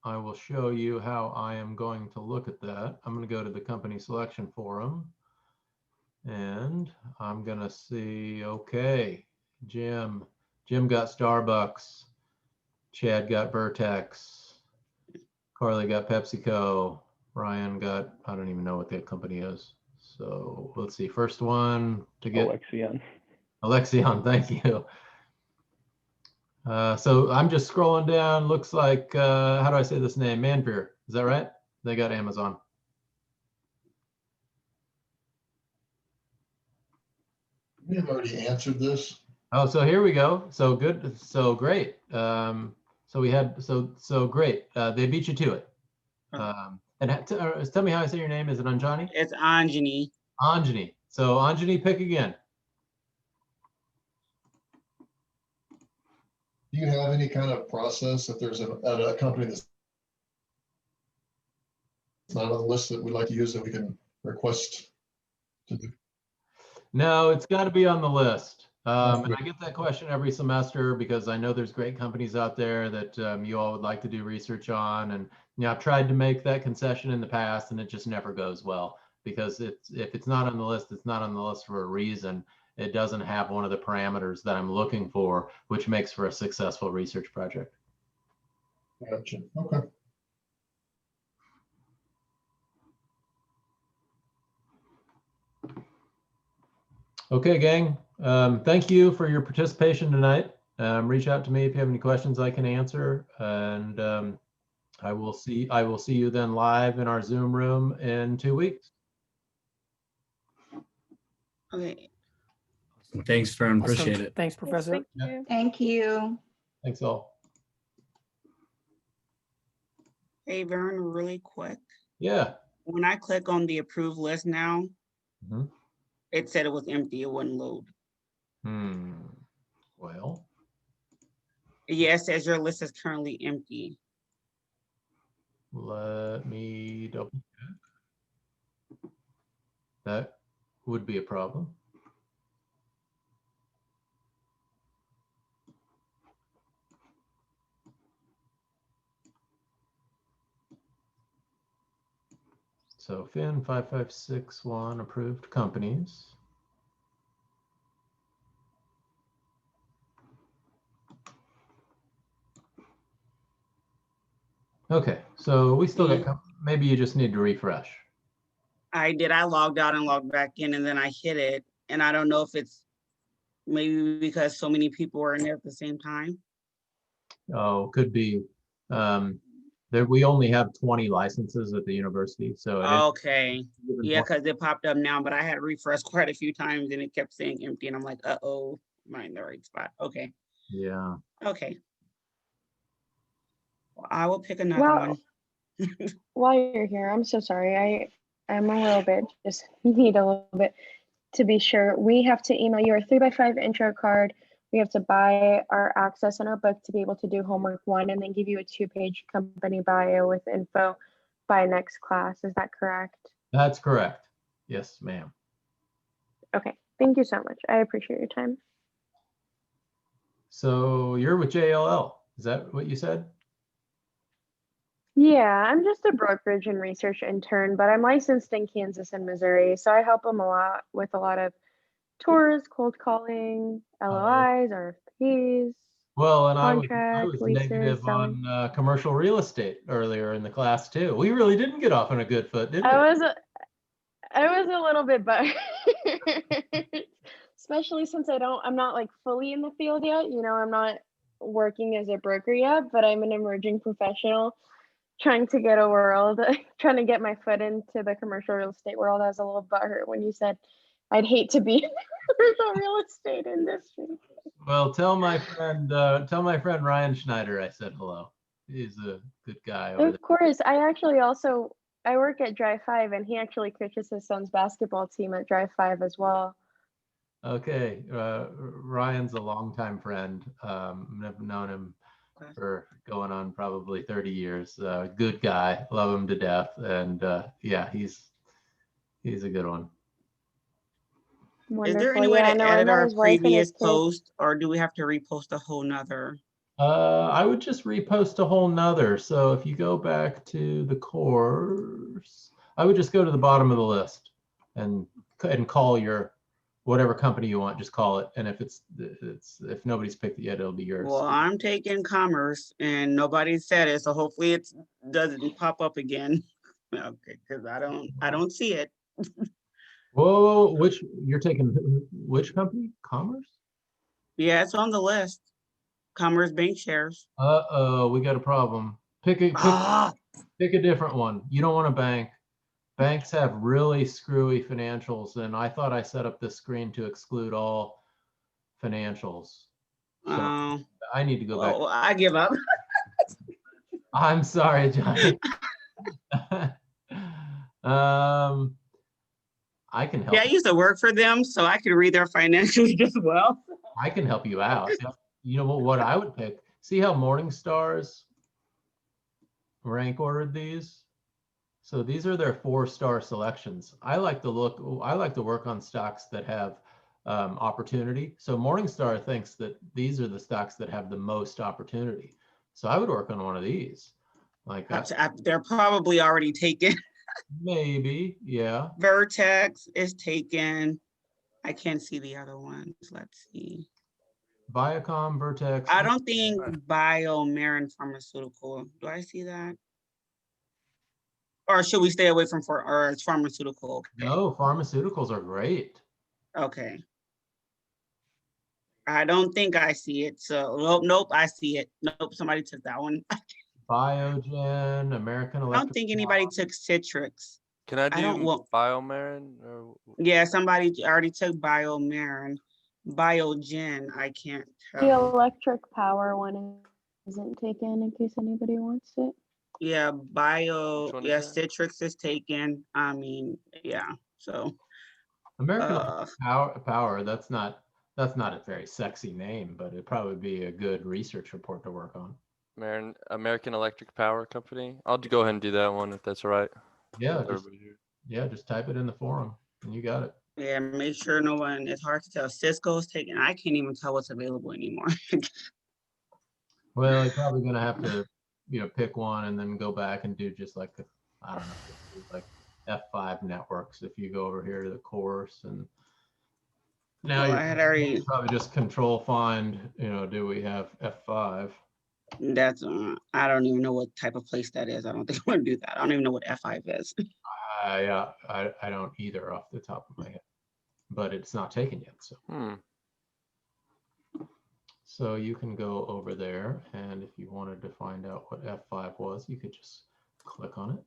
I will show you how I am going to look at that. I'm going to go to the company selection forum, and I'm going to see, okay, Jim got Starbucks, Chad got Vertex, Carly got PepsiCo, Ryan got, I don't even know what that company is. So let's see, first one to get Alexion, thank you. So I'm just scrolling down, looks like, how do I say this name? Manpur, is that right? They got Amazon.
You've already answered this.
Oh, so here we go. So good, so great. So we had, so great. They beat you to it. And tell me how I say your name. Is it Anjani?
It's Anjani.
Anjani. So Anjani, pick again.
Do you have any kind of process if there's a company that's not on the list that we'd like to use that we can request to do?
No, it's got to be on the list. And I get that question every semester because I know there's great companies out there that you all would like to do research on. And I've tried to make that concession in the past, and it just never goes well because if it's not on the list, it's not on the list for a reason. It doesn't have one of the parameters that I'm looking for, which makes for a successful research project.
Gotcha. Okay.
Okay, gang. Thank you for your participation tonight. Reach out to me if you have any questions I can answer, and I will see you then live in our Zoom room in 2 weeks.
Okay.
Thanks, Fern. Appreciate it.
Thanks, Professor.
Thank you.
Thanks all.
Hey, Vern, really quick.
Yeah.
When I click on the approved list now,
Mhm.
it said it was empty. It wouldn't load.
Well.
Yeah, it says your list is currently empty.
Let me double check. That would be a problem. So Fin 5561 approved companies. Okay, so we still got, maybe you just need to refresh.
I did. I logged out and logged back in, and then I hit it. And I don't know if it's maybe because so many people were in there at the same time.
Oh, could be. There, we only have 20 licenses at the university, so
Okay. Yeah, because it popped up now, but I had refreshed quite a few times and it kept saying empty. And I'm like, uh-oh, am I in the right spot? Okay.
Yeah.
Okay. Well, I will pick another one.
While you're here, I'm so sorry. I'm a little bit, just need a little bit to be sure. We have to email you a 3x5 intro card. We have to buy our access in our book to be able to do homework 1 and then give you a 2-page company bio with info by next class. Is that correct?
That's correct. Yes, ma'am.
Okay, thank you so much. I appreciate your time.
So you're with JLL, is that what you said?
Yeah, I'm just a brokerage and research intern, but I'm licensed in Kansas and Missouri. So I help them a lot with a lot of tours, cold calling, LOIs, RFPs.
Well, and I
contract,
was
leases,
negative
selling.
on commercial real estate earlier in the class too. We really didn't get off on a good foot, did we?
I was a little bit, but especially since I'm not like fully in the field yet. You know, I'm not working as a broker yet, but I'm an emerging professional trying to get a world, trying to get my foot into the commercial real estate world. I was a little butthurt when you said I'd hate to be in the commercial real estate industry.
Well, tell my friend Ryan Schneider I said hello. He's a good guy over there.
Of course, I work at Drive 5 and he actually coaches his son's basketball team at Drive 5 as well.
Okay, Ryan's a longtime friend. I've known him for going on probably 30 years. Good guy, love him to death, and yeah, he's a good one.
Wonderful. Is there any way to edit our previous post, or do we have to repost a whole nother?
I would just repost a whole nother. So if you go back to the course, I would just go to the bottom of the list and call your whatever company you want. Just call it, and if nobody's picked it yet, it'll be yours.
Well, I'm taking commerce, and nobody said it, so hopefully it doesn't pop up again. Okay, because I don't see it.
Whoa, you're taking which company? Commerce?
Yeah, it's on the list. Commerce Bank Shares.
Uh-oh, we got a problem. Pick a different one. You don't want a bank. Banks have really screwy financials, and I thought I set up this screen to exclude all financials. So I need to go back.
I give up.
I'm sorry, Johnny. I can help.
Yeah, I used to work for them, so I could read their financials as well.
I can help you out. You know what I would pick? See how Morningstar's rank ordered these? So these are their 4-star selections. I like to work on stocks that have opportunity. So Morningstar thinks that these are the stocks that have the most opportunity. So I would work on one of these. Like
they're probably already taken.
Maybe, yeah.
Vertex is taken. I can't see the other ones. Let's see.
Viacom, Vertex.
I don't think BioMarin Pharmaceutical. Do I see that? Or should we stay away from or it's pharmaceutical? Okay.
No, pharmaceuticals are great.
Okay. I don't think I see it. So nope, I see it. Nope, somebody took that one.
Biogen, American Electric.
I don't think anybody took Citrix.
Can I do BioMarin? Or...
Yeah, somebody already took BioMarin. Biogen, I can't tell.
The electric power one isn't taken in case anybody wants it.
Yeah, Citrix is taken. I mean, yeah, so.
American Power, that's not a very sexy name, but it'd probably be a good research report to work on.
American Electric Power Company. I'll go ahead and do that one if that's all right.
Yeah, just type it in the forum and you got it.
Yeah, make sure no one, it's hard to tell. Cisco's taken, I can't even tell what's available anymore.
Well, you're probably gonna have to, pick one and then go back and do just like I don't know, like F5 networks. If you go over here to the course, and now
Well,
you
I had already,
probably just control find, do we have F5?
that's, I don't even know what type of place that is. I don't think I want to do that. I don't even know what F5 is.
I don't either off the top of my head, but it's not taken yet. So you can go over there, and if you wanted to find out what F5 was, you could just click on it,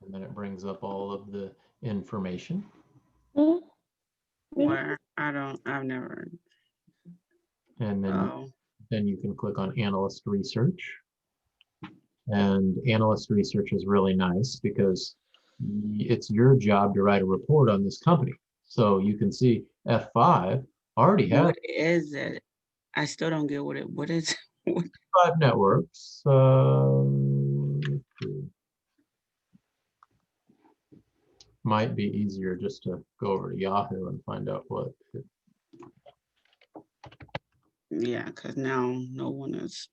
and then it brings up all of the information.
Where I've never.
And then you can click on analyst research. And analyst research is really nice because it's your job to write a report on this company. So you can see F5 already has.
What is it? I still don't get what is.
F5 networks. Might be easier just to go over to Yahoo and find out what.
Yeah, because now no one is.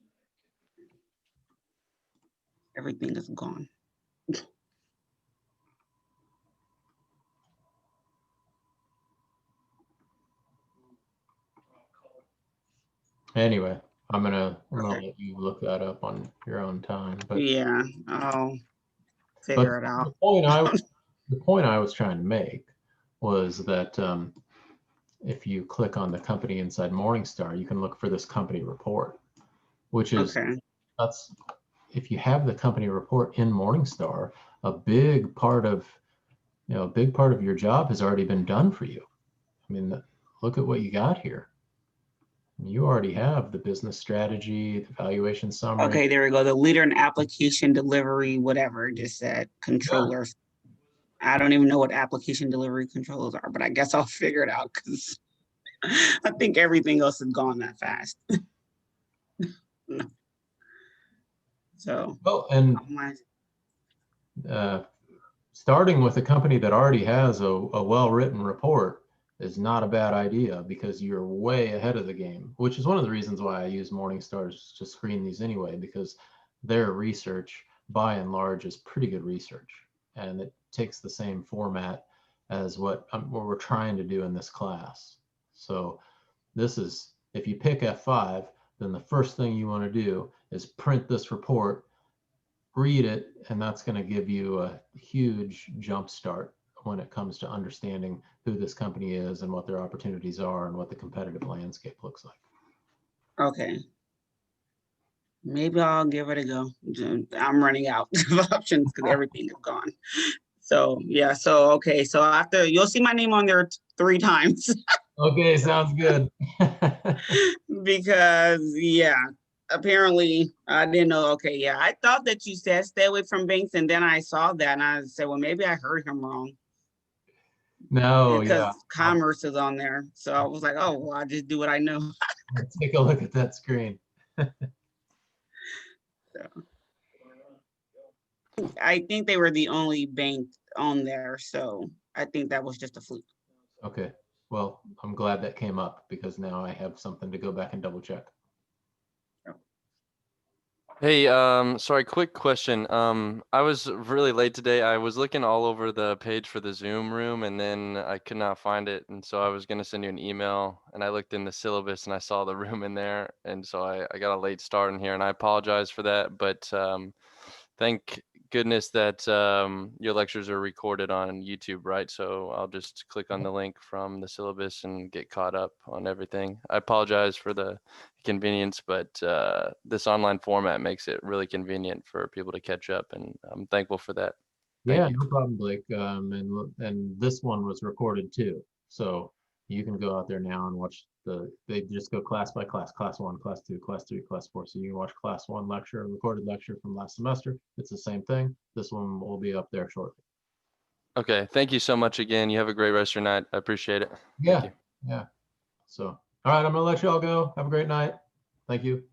Everything is gone.
Anyway, I'm gonna let you look that up on your own time. But
yeah, I'll figure it out.
The point I was trying to make was that if you click on the company inside Morningstar, you can look for this company report, which is that's if you have the company report in Morningstar, a big part of your job has already been done for you. I mean, look at what you got here. You already have the business strategy, the valuation summary.
Okay, there we go. The leader in application delivery, whatever it just said, controllers. Yeah. I don't even know what application delivery controllers are, but I guess I'll figure it out because I think everything else is gone that fast. So,
and starting with a company that already has a well-written report is not a bad idea because you're way ahead of the game, which is one of the reasons why I use Morningstars to screen these anyway, because their research by and large is pretty good research, and it takes the same format as what we're trying to do in this class. So this is, if you pick F5, then the first thing you want to do is print this report, read it, and that's going to give you a huge jump start when it comes to understanding who this company is and what their opportunities are and what the competitive landscape looks like.
Okay. Maybe I'll give it a go. I'm running out of options because everything is gone. So yeah, so okay, so after you'll see my name on there 3 times.
Okay, sounds good.
Because yeah, apparently I didn't know. Okay, yeah, I thought that you said stay away from banks, and then I saw that and I said, well, maybe I heard him wrong.
No,
because commerce is on there. So I was like, oh, well, I'll just do what I know.
Take a look at that screen.
I think they were the only bank on there. So I think that was just a fluke.
Okay. Well, I'm glad that came up because now I have something to go back and double check.
Hey, sorry, quick question. I was really late today. I was looking all over the page for the Zoom room and then I could not find it. And so I was going to send you an email and I looked in the syllabus and I saw the room in there. And so I got a late start in here and I apologize for that. But thank goodness that your lectures are recorded on YouTube, right? So I'll just click on the link from the syllabus and get caught up on everything. I apologize for the convenience, but this online format makes it really convenient for people to catch up, and I'm thankful for that.
Yeah, no problem, Blake. And this one was recorded too, so you can go out there now and watch they just go class by class, class 1, class 2, class 3, class 4. So you can watch class 1 lecture, recorded lecture from last semester. It's the same thing. This one will be up there shortly.
Okay, thank you so much again. You have a great rest of your night. I appreciate it.
Yeah, yeah. So, all right, I'm gonna let you all go. Have a great night. Thank you.